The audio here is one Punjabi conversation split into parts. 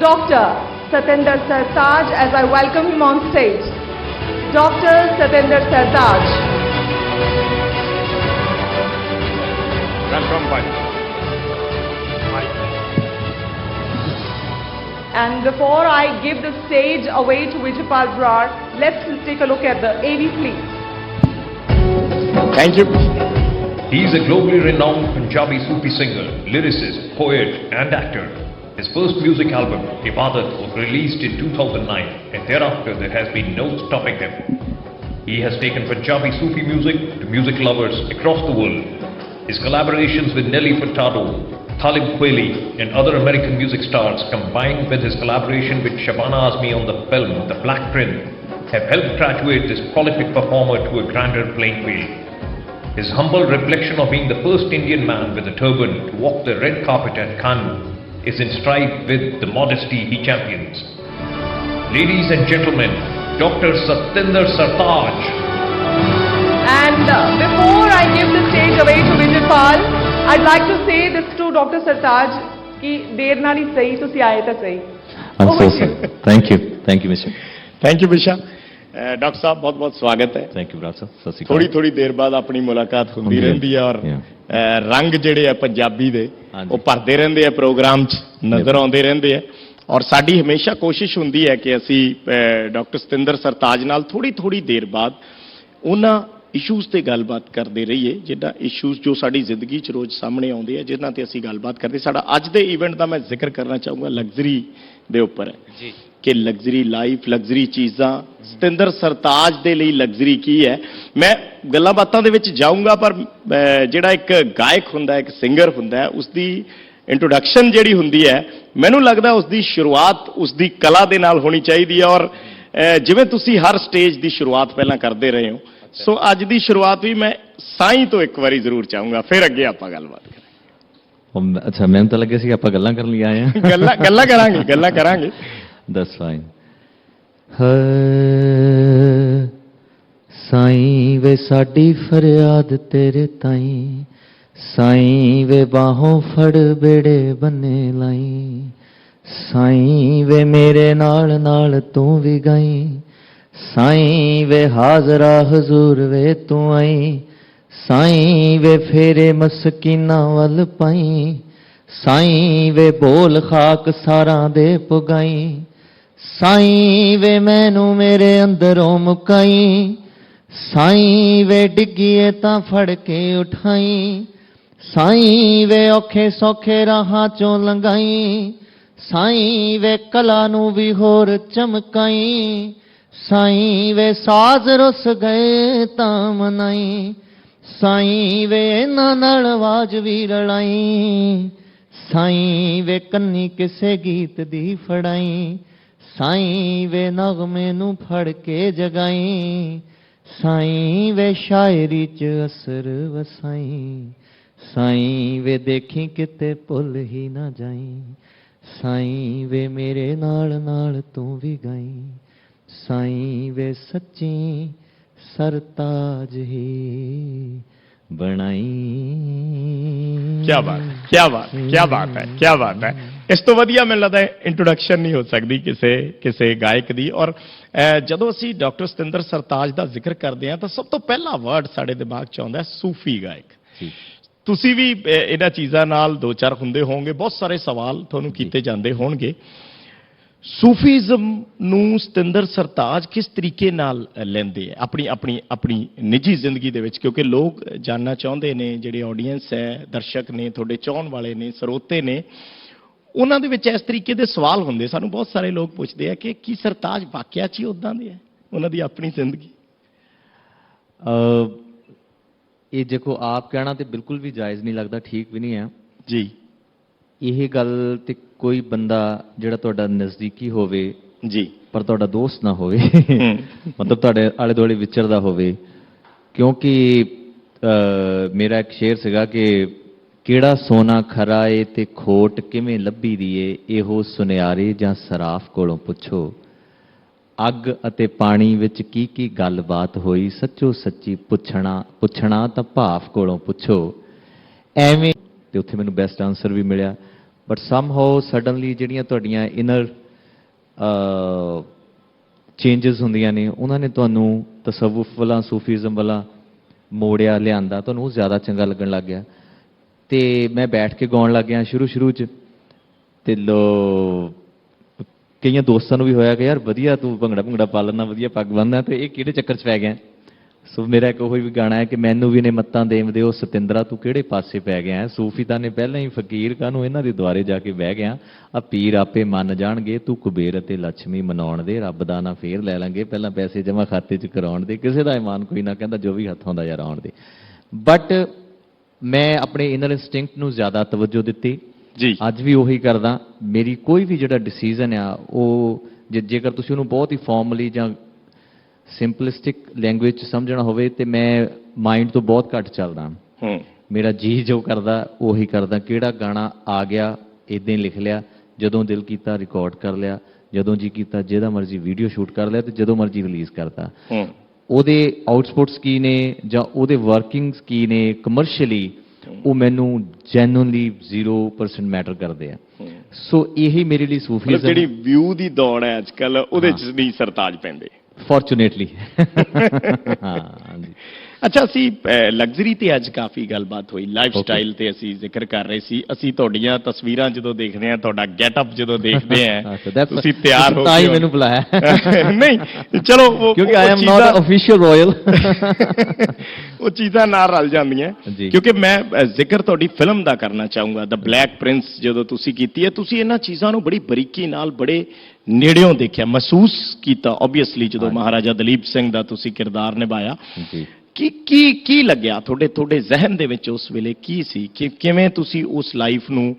Dr. Satinder Sartaaj as I welcome him on stage. Dr. Satinder Sartaaj. Welcome, bye. And before I give the stage away to Vijaypal Brar, let's take a look at the AV, please. Thank you. He is a globally renowned Punjabi Sufi singer, lyricist, poet and actor. His first music album, Ibadat, was released in 2009 and thereafter there has been no stopping him. He has taken Punjabi Sufi music to music lovers across the world. His collaborations with Nelly Furtado, Talib Kweli and other American music stars combined with his collaboration with Shabana Azmi on the film The Black Prince have helped graduate this prolific performer to a grander playing field. His humble reflection of being the first Indian man with a turban to walk the red carpet at Cannes is in stride with the modesty he champions. Ladies and gentlemen, Dr. Satinder Sartaaj. And before I give the stage away to Vijaypal, I'd like to say this to Dr. Sartaaj कि देर ना नहीं सही तुसी आए तो सही. I'm so sorry. Thank you, Mr. Thank you, Bisha. Doctor साहब बहुत बहुत स्वागत है. Thank you, Brad sir. थोड़ी थोड़ी देर बाद अपनी मुलाकात ਹੁੰਦੀ ਰਹਿੰਦੀ ਹੈ ਔਰ ਰੰਗ ਜਿਹੜੇ ਆ ਪੰਜਾਬੀ ਦੇ ਉਹ ਭਰਦੇ ਰਹਿੰਦੇ ਆ ਪ੍ਰੋਗਰਾਮ 'ਚ ਨਜ਼ਰ ਆਉਂਦੇ ਰਹਿੰਦੇ ਆ ਔਰ ਸਾਡੀ ਹਮੇਸ਼ਾ ਕੋਸ਼ਿਸ਼ ਹੁੰਦੀ ਹੈ ਕਿ ਅਸੀਂ ਡਾਕਟਰ ਸਤਿੰਦਰ ਸਰਤਾਜ ਨਾਲ ਥੋੜੀ ਥੋੜੀ ਦੇਰ ਬਾਅਦ ਉਹਨਾਂ ਇਸ਼ੂਜ਼ ਤੇ ਗੱਲਬਾਤ ਕਰਦੇ ਰਹੀਏ ਜਿਹੜਾ ਇਸ਼ੂਜ਼ ਜੋ ਸਾਡੀ ਜ਼ਿੰਦਗੀ 'ਚ ਰੋਜ਼ ਸਾਹਮਣੇ ਆਉਂਦੇ ਆ ਜਿਨ੍ਹਾਂ ਤੇ ਅਸੀਂ ਗੱਲਬਾਤ ਕਰਦੇ. ਸਾਡਾ ਅੱਜ ਦੇ ਇਵੈਂਟ ਦਾ ਮੈਂ ਜ਼ਿਕਰ ਕਰਨਾ ਚਾਹੂੰਗਾ ਲਗਜ਼ਰੀ ਦੇ ਉੱਪਰ ਹੈ ਜੀ ਕਿ ਲਗਜ਼ਰੀ ਲਾਈਫ ਲਗਜ਼ਰੀ ਚੀਜ਼ਾਂ ਸਤਿੰਦਰ ਸਰਤਾਜ ਦੇ ਲਈ ਲਗਜ਼ਰੀ ਕੀ ਹੈ. ਮੈਂ ਗੱਲਾਂ ਬਾਤਾਂ ਦੇ ਵਿੱਚ ਜਾਊਂਗਾ ਪਰ ਜਿਹੜਾ ਇੱਕ ਗਾਇਕ ਹੁੰਦਾ ਇੱਕ ਸਿੰਗਰ ਹੁੰਦਾ ਉਸ ਦੀ ਇੰਟਰੋਡਕਸ਼ਨ ਜਿਹੜੀ ਹੁੰਦੀ ਹੈ ਮੈਨੂੰ ਲੱਗਦਾ ਉਸ ਦੀ ਸ਼ੁਰੂਆਤ ਉਸ ਦੀ ਕਲਾ ਦੇ ਨਾਲ ਹੋਣੀ ਚਾਹੀਦੀ ਹੈ ਔਰ ਜਿਵੇਂ ਤੁਸੀਂ ਹਰ ਸਟੇਜ ਦੀ ਸ਼ੁਰੂਆਤ ਪਹਿਲਾਂ ਕਰਦੇ ਰਹੇ ਹੋ ਸੋ ਅੱਜ ਦੀ ਸ਼ੁਰੂਆਤ ਵੀ ਮੈਂ ਸਾਈਂ ਤੋਂ ਇੱਕ ਵਾਰੀ ਜ਼ਰੂਰ ਚਾਹੂੰਗਾ ਫਿਰ ਅੱਗੇ ਆਪਾਂ ਗੱਲਬਾਤ ਕਰਾਂਗੇ. ਅੱਛਾ ਮੈਨੂੰ ਤਾਂ ਲੱਗਿਆ ਸੀ ਆਪਾਂ ਗੱਲਾਂ ਕਰਨ ਲਈ ਆਏ ਆ. ਗੱਲਾਂ ਕਰਾਂਗੇ. That's fine. ਸਾਈਂ ਵੇ ਸਾਡੀ ਫਰਿਆਦ ਤੇਰੇ ਤਾਈਂ ਸਾਈਂ ਵੇ ਬਾਹੋਂ ਫੜ ਬੇੜੇ ਬੰਨੇ ਲਾਈ ਸਾਈਂ ਵੇ ਮੇਰੇ ਨਾਲ ਨਾਲ ਤੂੰ ਵੀ ਗਈ ਸਾਈਂ ਵੇ ਹਾਜ਼ਰਾ ਹਜ਼ੂਰ ਵੇ ਤੂੰ ਆਈ ਸਾਈਂ ਵੇ ਫੇਰੇ ਮਸਕੀਨਾਂ ਵੱਲ ਪਾਈ ਸਾਈਂ ਵੇ ਬੋਲ ਖਾਕ ਸਾਰਾਂ ਦੇ ਪੁਗਾਈ ਸਾਈਂ ਵੇ ਮੈਨੂੰ ਮੇਰੇ ਅੰਦਰੋਂ ਮੁਕਾਈ ਸਾਈਂ ਵੇ ਡਿੱਗੀਏ ਤਾਂ ਫੜ ਕੇ ਉਠਾਈ ਸਾਈਂ ਵੇ ਔਖੇ ਸੌਖੇ ਰਾਹਾਂ ਚੋਂ ਲੰਘਾਈ ਸਾਈਂ ਵੇ ਕਲਾ ਨੂੰ ਵੀ ਹੋਰ ਚਮਕਾਈ ਸਾਈਂ ਵੇ ਸਾਜ਼ ਰੁੱਸ ਗਏ ਤਾਂ ਮਨਾਈ ਸਾਈਂ ਵੇ ਇਹਨਾਂ ਨਾਲ ਆਵਾਜ਼ ਵੀ ਰਲਾਈ ਸਾਈਂ ਵੇ ਕੰਨੀ ਕਿਸੇ ਗੀਤ ਦੀ ਫੜਾਈ ਸਾਈਂ ਵੇ ਨਗਮੇ ਨੂੰ ਫੜ ਕੇ ਜਗਾਈ ਸਾਈਂ ਵੇ ਸ਼ਾਇਰੀ 'ਚ ਅਸਰ ਵਸਾਈ ਸਾਈਂ ਵੇ ਦੇਖੀ ਕਿਤੇ ਭੁੱਲ ਹੀ ਨਾ ਜਾਈ ਸਾਈਂ ਵੇ ਮੇਰੇ ਨਾਲ ਨਾਲ ਤੂੰ ਵੀ ਗਾਈ ਸਾਈਂ ਵੇ ਸੱਚੀ ਸਰਤਾਜ ਹੀ ਬਣਾਈ. ਕੀ ਬਾਤ ਹੈ. ਇਸ ਤੋਂ ਵਧੀਆ ਮੈਨੂੰ ਲੱਗਦਾ ਇੰਟਰੋਡਕਸ਼ਨ ਨਹੀਂ ਹੋ ਸਕਦੀ ਕਿਸੇ ਗਾਇਕ ਦੀ ਔਰ ਜਦੋਂ ਅਸੀਂ ਡਾਕਟਰ ਸਤਿੰਦਰ ਸਰਤਾਜ ਦਾ ਜ਼ਿਕਰ ਕਰਦੇ ਹਾਂ ਤਾਂ ਸਭ ਤੋਂ ਪਹਿਲਾ ਵਰਡ ਸਾਡੇ ਦਿਮਾਗ 'ਚ ਆਉਂਦਾ ਸੂਫੀ ਗਾਇਕ. ਤੁਸੀਂ ਵੀ ਇਹਨਾਂ ਚੀਜ਼ਾਂ ਨਾਲ ਦੋ ਚਾਰ ਹੁੰਦੇ ਹੋਵੋਗੇ ਬਹੁਤ ਸਾਰੇ ਸਵਾਲ ਤੁਹਾਨੂੰ ਕੀਤੇ ਜਾਂਦੇ ਹੋਣਗੇ. ਸੂਫੀਜ਼ਮ ਨੂੰ ਸਤਿੰਦਰ ਸਰਤਾਜ ਕਿਸ ਤਰੀਕੇ ਨਾਲ ਲੈਂਦੇ ਹੈ ਆਪਣੀ ਨਿੱਜੀ ਜ਼ਿੰਦਗੀ ਦੇ ਵਿੱਚ ਕਿਉਂਕਿ ਲੋਕ ਜਾਣਨਾ ਚਾਹੁੰਦੇ ਨੇ ਜਿਹੜੇ ਆਡੀਅנס ਹੈ ਦਰਸ਼ਕ ਨੇ ਤੁਹਾਡੇ ਚਾਹਣ ਵਾਲੇ ਨੇ ਸਰੋਤੇ ਨੇ ਉਹਨਾਂ ਦੇ ਵਿੱਚ ਇਸ ਤਰੀਕੇ ਦੇ ਸਵਾਲ ਹੁੰਦੇ ਸਾਨੂੰ ਬਹੁਤ ਸਾਰੇ ਲੋਕ ਪੁੱਛਦੇ ਆ ਕਿ ਕੀ ਸਰਤਾਜ ਵਾਕਿਆ 'ਚ ਹੀ ਉੱਦਾਂ ਦੇ ਹੈ ਉਹਨਾਂ ਦੀ ਆਪਣੀ ਜ਼ਿੰਦਗੀ. ਇਹ ਦੇਖੋ ਆਪ ਕਹਿਣਾ ਤੇ ਬਿਲਕੁਲ ਵੀ ਜਾਇਜ਼ ਨਹੀਂ ਲੱਗਦਾ ਠੀਕ ਵੀ ਨਹੀਂ ਹੈ ਜੀ. ਇਹ ਗੱਲ ਤੇ ਕੋਈ ਬੰਦਾ ਜਿਹੜਾ ਤੁਹਾਡਾ ਨਜ਼ਦੀਕੀ ਹੋਵੇ ਜੀ ਪਰ ਤੁਹਾਡਾ ਦੋਸਤ ਨਾ ਹੋਵੇ ਮਤਲਬ ਤੁਹਾਡੇ ਆਲੇ ਦੁਆਲੇ ਵਿਚਰਦਾ ਹੋਵੇ ਕਿਉਂਕਿ ਮੇਰਾ ਇੱਕ ਸ਼ੇਰ ਸੀਗਾ ਕਿ ਕਿਹੜਾ ਸੋਨਾ ਖਰਾ ਏ ਤੇ ਖੋਟ ਕਿਵੇਂ ਲੱਭੀ ਦੀ ਏ ਇਹੋ ਸੁਨਿਆਰੇ ਜਾਂ ਸਰਾਫ ਕੋਲੋਂ ਪੁੱਛੋ ਅੱਗ ਅਤੇ ਪਾਣੀ ਵਿੱਚ ਕੀ ਗੱਲਬਾਤ ਹੋਈ ਸੱਚੋ ਸੱਚੀ ਪੁੱਛਣਾ ਤਾਂ ਭਾਫ ਕੋਲੋਂ ਪੁੱਛੋ ਐਵੇਂ ਤੇ ਉੱਥੇ ਮੈਨੂੰ ਬੈਸਟ ਆਨਸਰ ਵੀ ਮਿਲਿਆ ਬਟ ਸਮਹਾਓ ਸਡਨਲੀ ਜਿਹੜੀਆਂ ਤੁਹਾਡੀਆਂ ਇਨਰ ਚੇਂਜਸ ਹੁੰਦੀਆਂ ਨੇ ਉਹਨਾਂ ਨੇ ਤੁਹਾਨੂੰ ਤਸੱਵੁਫ ਵਾਲਾ ਸੂਫੀਜ਼ਮ ਵਾਲਾ ਮੋੜਿਆ ਲਿਆਂਦਾ, ਤੁਹਾਨੂੰ ਉਹ ਜ਼ਿਆਦਾ ਚੰਗਾ ਲੱਗਣ ਲੱਗ ਗਿਆ। ਤੇ ਮੈਂ ਬੈਠ ਕੇ ਗਾਉਣ ਲੱਗ ਗਿਆ ਸ਼ੁਰੂ 'ਚ, ਤੇ ਕਈਆਂ ਦੋਸਤਾਂ ਨੂੰ ਵੀ ਹੋਇਆ ਕਿ ਯਾਰ ਵਧੀਆ ਤੂੰ ਭੰਗੜਾ ਪਾ ਲੈਂਦਾ, ਵਧੀਆ ਪੱਗ ਬੰਨ੍ਹਦਾ, ਤੇ ਇਹ ਕਿਹੜੇ ਚੱਕਰ 'ਚ ਪੈ ਗਿਆ। ਸੋ ਮੇਰਾ ਇੱਕ ਉਹੀ ਵੀ ਗਾਣਾ ਹੈ ਕਿ ਮੈਨੂੰ ਵੀ ਨੇ ਮੱਤਾਂ ਦੇਵਦੇ ਉਹ ਸਤਿੰਦਰਾ ਤੂੰ ਕਿਹੜੇ ਪਾਸੇ ਪੈ ਗਿਆ। ਸੂਫੀ ਤਾਂ ਨੇ ਪਹਿਲਾਂ ਹੀ ਫਕੀਰ ਕਾਹਨੂੰ ਇਹਨਾਂ ਦੇ ਦੁਆਰੇ ਜਾ ਕੇ ਬਹਿ ਗਿਆ। ਆ ਪੀਰ ਆਪੇ ਮੰਨ ਜਾਣਗੇ ਤੂੰ ਕੁਬੇਰ ਅਤੇ ਲక్ష్ਮੀ ਮਨਾਉਣ ਦੇ, ਰੱਬ ਦਾ ਨਾ ਫੇਰ ਲੈ ਲਾਂਗੇ, ਪਹਿਲਾਂ ਪੈਸੇ ਜਮ੍ਹਾਂ ਖਾਤੇ 'ਚ ਕਰਾਉਣ ਦੇ, ਕਿਸੇ ਦਾ ਇਮਾਨ ਕੋਈ ਨਾ ਕਹਿੰਦਾ ਜੋ ਵੀ ਹੱਥੋਂ ਦਾ ਯਾਰ ਆਉਣ ਦੇ। ਬਟ ਮੈਂ ਆਪਣੇ ਇਨਰ ਇੰਸਟਿੰਕਟ ਨੂੰ ਜ਼ਿਆਦਾ ਤਵੱਜੋ ਦਿੱਤੀ ਜੀ। ਅੱਜ ਵੀ ਉਹੀ ਕਰਦਾ। ਮੇਰੀ ਕੋਈ ਵੀ ਜਿਹੜਾ ਡਿਸੀਜਨ ਆ ਉਹ ਜੇਕਰ ਤੁਸੀਂ ਉਹਨੂੰ ਬਹੁਤ ਹੀ ਫਾਰਮਲੀ ਜਾਂ ਸਿੰਪਲਿਸਟਿਕ ਲੈਂਗੁਏਜ 'ਚ ਸਮਝਣਾ ਹੋਵੇ ਤੇ ਮੈਂ ਮਾਈਂਡ ਤੋਂ ਬਹੁਤ ਘੱਟ ਚੱਲਦਾ। ਮੇਰਾ ਜੀ ਜੋ ਕਰਦਾ ਉਹੀ ਕਰਦਾ। ਕਿਹੜਾ ਗਾਣਾ ਆ ਗਿਆ ਇੱਦਾਂ ਹੀ ਲਿਖ ਲਿਆ, ਜਦੋਂ ਦਿਲ ਕੀਤਾ ਰਿਕਾਰਡ ਕਰ ਲਿਆ, ਜਦੋਂ ਜੀ ਕੀਤਾ ਜਿਹਦਾ ਮਰਜ਼ੀ ਵੀਡੀਓ ਸ਼ੂਟ ਕਰ ਲਿਆ, ਤੇ ਜਦੋਂ ਮਰਜ਼ੀ ਰਿਲੀਜ਼ ਕਰਤਾ। ਉਹਦੇ ਆਊਟਪੁੱਟਸ ਕੀ ਨੇ ਜਾਂ ਉਹਦੇ ਵਰਕਿੰਗਸ ਕੀ ਨੇ ਕਮਰਸ਼ੀਅਲੀ, ਉਹ ਮੈਨੂੰ ਜੈਨੂਇਨਲੀ 0% ਮੈਟਰ ਕਰਦੇ ਆ। ਸੋ ਇਹੀ ਮੇਰੇ ਲਈ ਸੂਫੀਜ਼ਮ, ਜਿਹੜੀ ਵਿਊ ਦੀ ਦੌੜ ਹੈ ਅੱਜ ਕੱਲ ਉਹਦੇ 'ਚ ਨਹੀਂ ਸਰਤਾਜ ਪੈਂਦੇ ਫੋਰਚੂਨੇਟਲੀ। ਹਾਂ ਜੀ। ਅੱਛਾ, ਅਸੀਂ ਲਗਜ਼ਰੀ ਤੇ ਅੱਜ ਕਾਫੀ ਗੱਲਬਾਤ ਹੋਈ, ਲਾਈਫ ਸਟਾਈਲ ਤੇ ਅਸੀਂ ਜ਼ਿਕਰ ਕਰ ਰਹੇ ਸੀ। ਅਸੀਂ ਤੁਹਾਡੀਆਂ ਤਸਵੀਰਾਂ ਜਦੋਂ ਦੇਖਦੇ ਹਾਂ, ਤੁਹਾਡਾ ਗੈਟਅਪ ਜਦੋਂ ਦੇਖਦੇ ਹਾਂ, ਤੁਸੀਂ ਤਿਆਰ ਹੋ ਤਾਂ ਹੀ ਮੈਨੂੰ ਬੁਲਾਇਆ। ਨਹੀਂ ਚਲੋ ਕਿਉਂਕਿ I am not official royal, ਉਹ ਚੀਜ਼ਾਂ ਨਾਲ ਰਲ ਜਾਂਦੀਆਂ। ਕਿਉਂਕਿ ਮੈਂ ਜ਼ਿਕਰ ਤੁਹਾਡੀ ਫਿਲਮ ਦਾ ਕਰਨਾ ਚਾਹੂੰਗਾ, ਦ ਬਲੈਕ ਪ੍ਰਿੰਸ ਜਦੋਂ ਤੁਸੀਂ ਕੀਤੀ ਹੈ, ਤੁਸੀਂ ਇਹਨਾਂ ਚੀਜ਼ਾਂ ਨੂੰ ਬੜੀ ਬਰੀਕੀ ਨਾਲ ਬੜੇ ਨੇੜਿਓਂ ਦੇਖਿਆ, ਮਹਿਸੂਸ ਕੀਤਾ ਓਬਵੀਅਸਲੀ ਜਦੋਂ ਮਹਾਰਾਜਾ ਦਲੀਪ ਸਿੰਘ ਦਾ ਤੁਸੀਂ ਕਿਰਦਾਰ ਨਿਭਾਇਆ। ਕੀ ਲੱਗਿਆ ਤੁਹਾਡੇ ਜ਼ਿਹਨ ਦੇ ਵਿੱਚ ਉਸ ਵੇਲੇ ਕੀ ਸੀ ਕਿ ਕਿਵੇਂ ਤੁਸੀਂ ਉਸ ਲਾਈਫ ਨੂੰ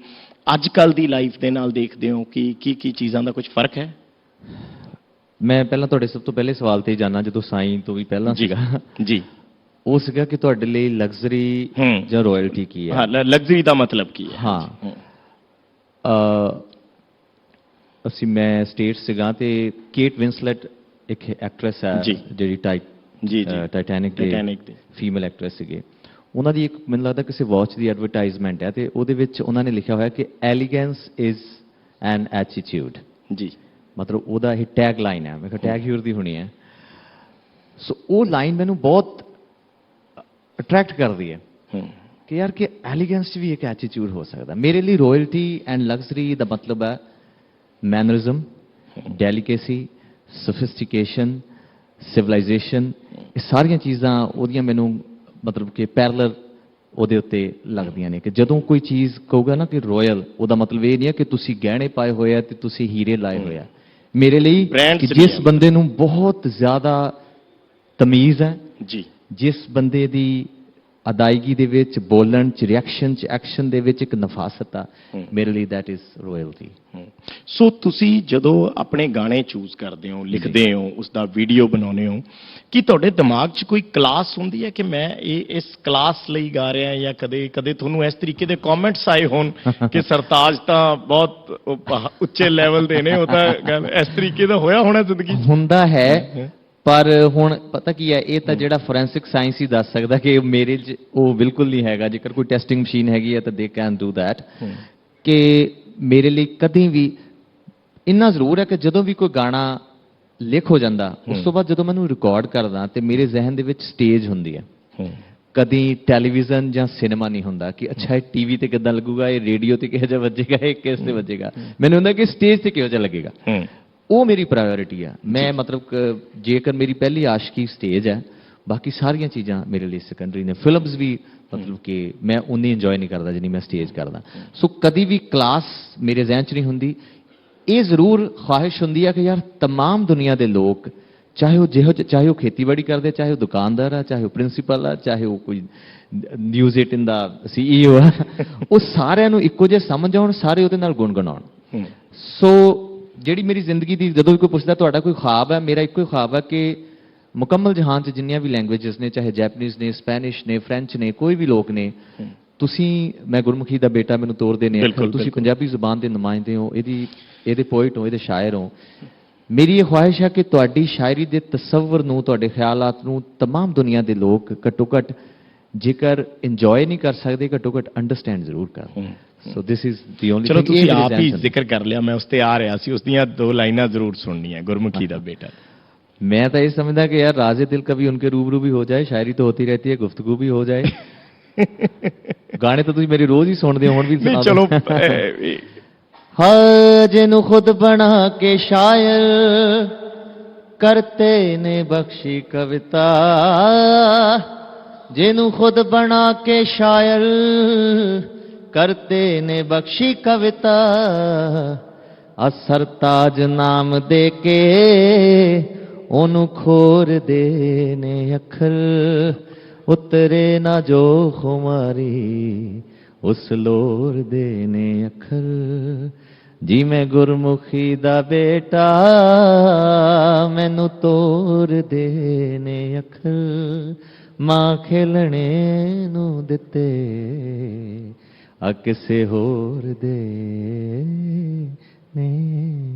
ਅੱਜ ਕੱਲ੍ਹ ਦੀ ਲਾਈਫ ਦੇ ਨਾਲ ਦੇਖਦੇ ਹੋ? ਕੀ ਚੀਜ਼ਾਂ ਦਾ ਕੁਝ ਫਰਕ ਹੈ? ਮੈਂ ਪਹਿਲਾਂ ਤੁਹਾਡੇ ਸਭ ਤੋਂ ਪਹਿਲੇ ਸਵਾਲ ਤੇ ਜਾਣਾ, ਜਦੋਂ ਸਾਈਂ ਤੋਂ ਵੀ ਪਹਿਲਾਂ ਸੀਗਾ ਜੀ, ਉਹ ਸੀਗਾ ਕਿ ਤੁਹਾਡੇ ਲਈ ਲਗਜ਼ਰੀ ਜਾਂ ਰਾਇਲਟੀ ਕੀ ਹੈ? ਹਾਂ, ਲਗਜ਼ਰੀ ਦਾ ਮਤਲਬ ਕੀ ਹੈ? ਹਾਂ, ਮੈਂ ਸਟੇਟ ਸੀਗਾ ਤੇ ਕੇਟ ਵਿੰਸਲੈਟ ਇੱਕ ਐਕਟਰੈਸ ਹੈ ਜਿਹੜੀ ਟਾਈਟੈਨਿਕ ਦੇ ਫੀਮੇਲ ਐਕਟਰੈਸ ਸੀਗੇ। ਉਹਨਾਂ ਦੀ ਇੱਕ ਮੈਨੂੰ ਲੱਗਦਾ ਕਿਸੇ ਵਾਚ ਦੀ ਐਡਵਰਟਾਈਜ਼ਮੈਂਟ ਹੈ ਤੇ ਉਹਦੇ ਵਿੱਚ ਉਹਨਾਂ ਨੇ ਲਿਖਿਆ ਹੋਇਆ ਕਿ ਐਲੀਗੈਂਸ ਇਜ਼ ਐਨ ਐਟੀਟਿਊਡ। ਜੀ, ਮਤਲਬ ਉਹਦਾ ਇਹ ਟੈਗ ਲਾਈਨ ਹੈ। ਮੈਂ ਕਿਹਾ ਟੈਗ ਹੀ ਉਹਦੀ ਹੋਣੀ ਹੈ। ਸੋ ਉਹ ਲਾਈਨ ਮੈਨੂੰ ਬਹੁਤ ਅਟਰੈਕਟ ਕਰਦੀ ਹੈ ਕਿ ਯਾਰ ਕਿ ਐਲੀਗੈਂਸ 'ਚ ਵੀ ਇੱਕ ਐਟੀਟਿਊਡ ਹੋ ਸਕਦਾ। ਮੇਰੇ ਲਈ ਰਾਇਲਟੀ ਐਂਡ ਲਗਜ਼ਰੀ ਦਾ ਮਤਲਬ ਹੈ ਮੈਨਰਿਜ਼ਮ, ਡੈਲੀਕੇਸੀ, ਸੋਫਿਸਟੀਕੇਸ਼ਨ, ਸਿਵਲਾਈਜੇਸ਼ਨ। ਇਹ ਸਾਰੀਆਂ ਚੀਜ਼ਾਂ ਉਹਦੀਆਂ ਮੈਨੂੰ ਮਤਲਬ ਕਿ ਪੈਰਲਰ ਉਹਦੇ ਉੱਤੇ ਲੱਗਦੀਆਂ ਨੇ। ਕਿ ਜਦੋਂ ਕੋਈ ਚੀਜ਼ ਕਹੂਗਾ ਨਾ ਕਿ ਰਾਇਲ, ਉਹਦਾ ਮਤਲਬ ਇਹ ਨਹੀਂ ਹੈ ਕਿ ਤੁਸੀਂ ਗਹਿਣੇ ਪਾਏ ਹੋਏ ਆ ਤੇ ਤੁਸੀਂ ਹੀਰੇ ਲਾਏ ਹੋਏ ਆ। ਮੇਰੇ ਲਈ ਜਿਸ ਬੰਦੇ ਨੂੰ ਬਹੁਤ ਜ਼ਿਆਦਾ ਤਮੀਜ਼ ਹੈ ਜੀ, ਜਿਸ ਬੰਦੇ ਦੀ ਅਦਾਇਗੀ ਦੇ ਵਿੱਚ, ਬੋਲਣ 'ਚ, ਰਿਐਕਸ਼ਨ 'ਚ, ਐਕਸ਼ਨ ਦੇ ਵਿੱਚ ਇੱਕ ਨਫਾਸਤ ਆ, ਮੇਰੇ ਲਈ ਦੈਟ ਇਜ਼ ਰਾਇਲਟੀ। ਸੋ ਤੁਸੀਂ ਜਦੋਂ ਆਪਣੇ ਗਾਣੇ ਚੂਜ਼ ਕਰਦੇ ਹੋ, ਲਿਖਦੇ ਹੋ, ਉਸ ਦਾ ਵੀਡੀਓ ਬਣਾਉਂਦੇ ਹੋ, ਕੀ ਤੁਹਾਡੇ ਦਿਮਾਗ 'ਚ ਕੋਈ ਕਲਾਸ ਹੁੰਦੀ ਹੈ ਕਿ ਮੈਂ ਇਸ ਕਲਾਸ ਲਈ ਗਾ ਰਿਹਾ, ਜਾਂ ਕਦੇ ਤੁਹਾਨੂੰ ਇਸ ਤਰੀਕੇ ਦੇ ਕਮੈਂਟਸ ਆਏ ਹੋਣ ਕਿ ਸਰਤਾਜ ਤਾਂ ਬਹੁਤ ਉੱਚੇ ਲੈਵਲ ਦੇ ਨੇ, ਉਹ ਤਾਂ ਇਸ ਤਰੀਕੇ ਦਾ ਹੋਇਆ ਹੋਣਾ ਜ਼ਿੰਦਗੀ 'ਚ? ਹੁੰਦਾ ਹੈ, ਪਰ ਹੁਣ ਪਤਾ ਕੀ ਹੈ, ਇਹ ਤਾਂ ਜਿਹੜਾ ਫੋਰੈਂਸਿਕ ਸਾਇੰਸ ਹੀ ਦੱਸ ਸਕਦਾ ਕਿ ਮੇਰੇ 'ਚ ਉਹ ਬਿਲਕੁਲ ਨਹੀਂ ਹੈਗਾ। ਜੇਕਰ ਕੋਈ ਟੈਸਟਿੰਗ ਮਸ਼ੀਨ ਹੈਗੀ ਹੈ ਤਾਂ ਦੇ ਕੈਨ ਡੂ ਦੈਟ। ਕਿ ਮੇਰੇ ਲਈ ਕਦੀ ਵੀ ਇੰਨਾ ਜ਼ਰੂਰ ਹੈ ਕਿ ਜਦੋਂ ਵੀ ਕੋਈ ਗਾਣਾ ਲਿਖ ਹੋ ਜਾਂਦਾ, ਉਸ ਤੋਂ ਬਾਅਦ ਜਦੋਂ ਮੈਨੂੰ ਰਿਕਾਰਡ ਕਰਦਾ ਤੇ ਮੇਰੇ ਜ਼ਿਹਨ ਦੇ ਵਿੱਚ ਸਟੇਜ ਹੁੰਦੀ ਹੈ। ਕਦੀ ਟੈਲੀਵਿਜ਼ਨ ਜਾਂ ਸਿਨੇਮਾ ਨਹੀਂ ਹੁੰਦਾ ਕਿ ਅੱਛਾ ਇਹ ਟੀਵੀ ਤੇ ਕਿੱਦਾਂ ਲੱਗੂਗਾ, ਇਹ ਰੇਡੀਓ ਤੇ ਕਿਹੋ ਜਿਹਾ ਵੱਜੇਗਾ, ਇਹ ਕਿਸ ਤੇ ਵੱਜੇਗਾ। ਮੈਨੂੰ ਹੁੰਦਾ ਕਿ ਸਟੇਜ ਤੇ ਕਿਹੋ ਜਿਹਾ ਲੱਗੇਗਾ। ਉਹ ਮੇਰੀ ਪ੍ਰਾਇੋਰਿਟੀ ਆ। ਮੈਂ ਮਤਲਬ ਜੇਕਰ ਮੇਰੀ ਪਹਿਲੀ ਆਸ਼ਕੀ ਸਟੇਜ ਹੈ, ਬਾਕੀ ਸਾਰੀਆਂ ਚੀਜ਼ਾਂ ਮੇਰੇ ਲਈ ਸੈਕੰਡਰੀ ਨੇ। ਫਿਲਮਸ ਵੀ ਮਤਲਬ ਕਿ ਮੈਂ ਉਨੀ ਇੰਜੋਏ ਨਹੀਂ ਕਰਦਾ ਜਿੰਨੀ ਮੈਂ ਸਟੇਜ ਕਰਦਾ। ਸੋ ਕਦੀ ਵੀ ਕਲਾਸ ਮੇਰੇ ਜ਼ਿਹਨ 'ਚ ਨਹੀਂ ਹੁੰਦੀ। ਇਹ ਜ਼ਰੂਰ ਖੁਆਹਿਸ਼ ਹੁੰਦੀ ਹੈ ਕਿ ਯਾਰ ਤਮਾਮ ਦੁਨੀਆ ਦੇ ਲੋਕ, ਚਾਹੇ ਉਹ ਖੇਤੀਬਾੜੀ ਕਰਦੇ, ਚਾਹੇ ਉਹ ਦੁਕਾਨਦਾਰ ਆ, ਚਾਹੇ ਉਹ ਪ੍ਰਿੰਸੀਪਲ ਆ, ਚਾਹੇ ਉਹ ਕੋਈ ਨਿਊਜ਼ 18 ਦਾ CEO ਆ, ਉਹ ਸਾਰਿਆਂ ਨੂੰ ਇੱਕੋ ਜਿਹਾ ਸਮਝ ਆਉਣ, ਸਾਰੇ ਉਹਦੇ ਨਾਲ ਗੁਣਗੁਣਾਉਣ। ਸੋ ਜਿਹੜੀ ਮੇਰੀ ਜ਼ਿੰਦਗੀ ਦੀ, ਜਦੋਂ ਵੀ ਕੋਈ ਪੁੱਛਦਾ ਤੁਹਾਡਾ ਕੋਈ ख्वाब ਹੈ, ਮੇਰਾ ਇੱਕੋ ਹੀ ख्वाब ਹੈ ਕਿ ਮੁਕੰਮਲ ਜਹਾਨ 'ਚ ਜਿੰਨੀਆਂ ਵੀ ਲੈਂਗੁਏਜਸ ਨੇ, ਚਾਹੇ ਜੈਪਨੀਜ਼ ਨੇ, ਸਪੈਨਿਸ਼ ਨੇ, ਫ੍ਰੈਂਚ ਨੇ, ਕੋਈ ਵੀ ਲੋਕ ਨੇ, ਤੁਸੀਂ, ਮੈਂ ਗੁਰਮੁਖੀ ਦਾ ਬੇਟਾ ਮੈਨੂੰ ਤੋਰਦੇ ਨੇ, ਤੁਸੀਂ ਪੰਜਾਬੀ ਜ਼ੁਬਾਨ ਦੇ ਨੁਮਾਇੰਦੇ ਹੋ, ਇਹਦੇ ਪੋਇਟ ਹੋ, ਇਹਦੇ ਸ਼ਾਇਰ ਹੋ। ਮੇਰੀ ਇਹ ਖੁਆਇਸ਼ ਹੈ ਕਿ ਤੁਹਾਡੀ ਸ਼ਾਇਰੀ ਦੇ ਤਸੱਵਰ ਨੂੰ, ਤੁਹਾਡੇ ਖਿਆਲਾਤ ਨੂੰ ਤਮਾਮ ਦੁਨੀਆ ਦੇ ਲੋਕ ਘੱਟੋ ਘੱਟ ਜੇਕਰ ਇੰਜੋਏ ਨਹੀਂ ਕਰ ਸਕਦੇ, ਘੱਟੋ ਘੱਟ ਅੰਡਰਸਟੈਂਡ ਜ਼ਰੂਰ ਕਰਨ। ਸੋ ਦਿਸ ਇਜ਼ ਦੀ ਓਨਲੀ ਚਲੋ ਤੁਸੀਂ ਆਪ ਹੀ ਜ਼ਿਕਰ ਕਰ ਲਿਆ, ਮੈਂ ਉਸ ਤੇ ਆ ਰਿਹਾ ਸੀ, ਉਸ ਦੀਆਂ 2 ਲਾਈਨਾਂ ਜ਼ਰੂਰ ਸੁਣਨੀਆਂ, ਗੁਰਮੁਖੀ ਦਾ ਬੇਟਾ। मैं तो ये समझता कि यार राजे दिल कभी उनके रूबरू भी हो जाए, शायरी तो होती रहती है, गुफ्तगू भी हो जाए। गाने तो तुझ मेरी रोज ही सुनते हो, भी नहीं चलो हाँ जिन्हों खुद बना के शायर करते ने बख्शी कविता, जिन्हों खुद बना के शायर करते ने बख्शी कविता, सरताज नाम दे के ਉਹਨੂੰ ਖੋਰ ਦੇ ਨੇ ਅੱਖਰ, ਉਤਰੇ ਨਾ ਜੋ ਖੁਮਾਰੀ ਉਸ ਲੋਰ ਦੇ ਨੇ ਅੱਖਰ, ਜੀ ਮੈਂ ਗੁਰਮੁਖੀ ਦਾ ਬੇਟਾ ਮੈਨੂੰ ਤੋਰ ਦੇ ਨੇ ਅੱਖਰ, ਮਾਂ ਖੇਲਣੇ ਨੂੰ ਦਿੱਤੇ ਆ ਕਿਸੇ ਹੋਰ ਦੇ ਨੇ।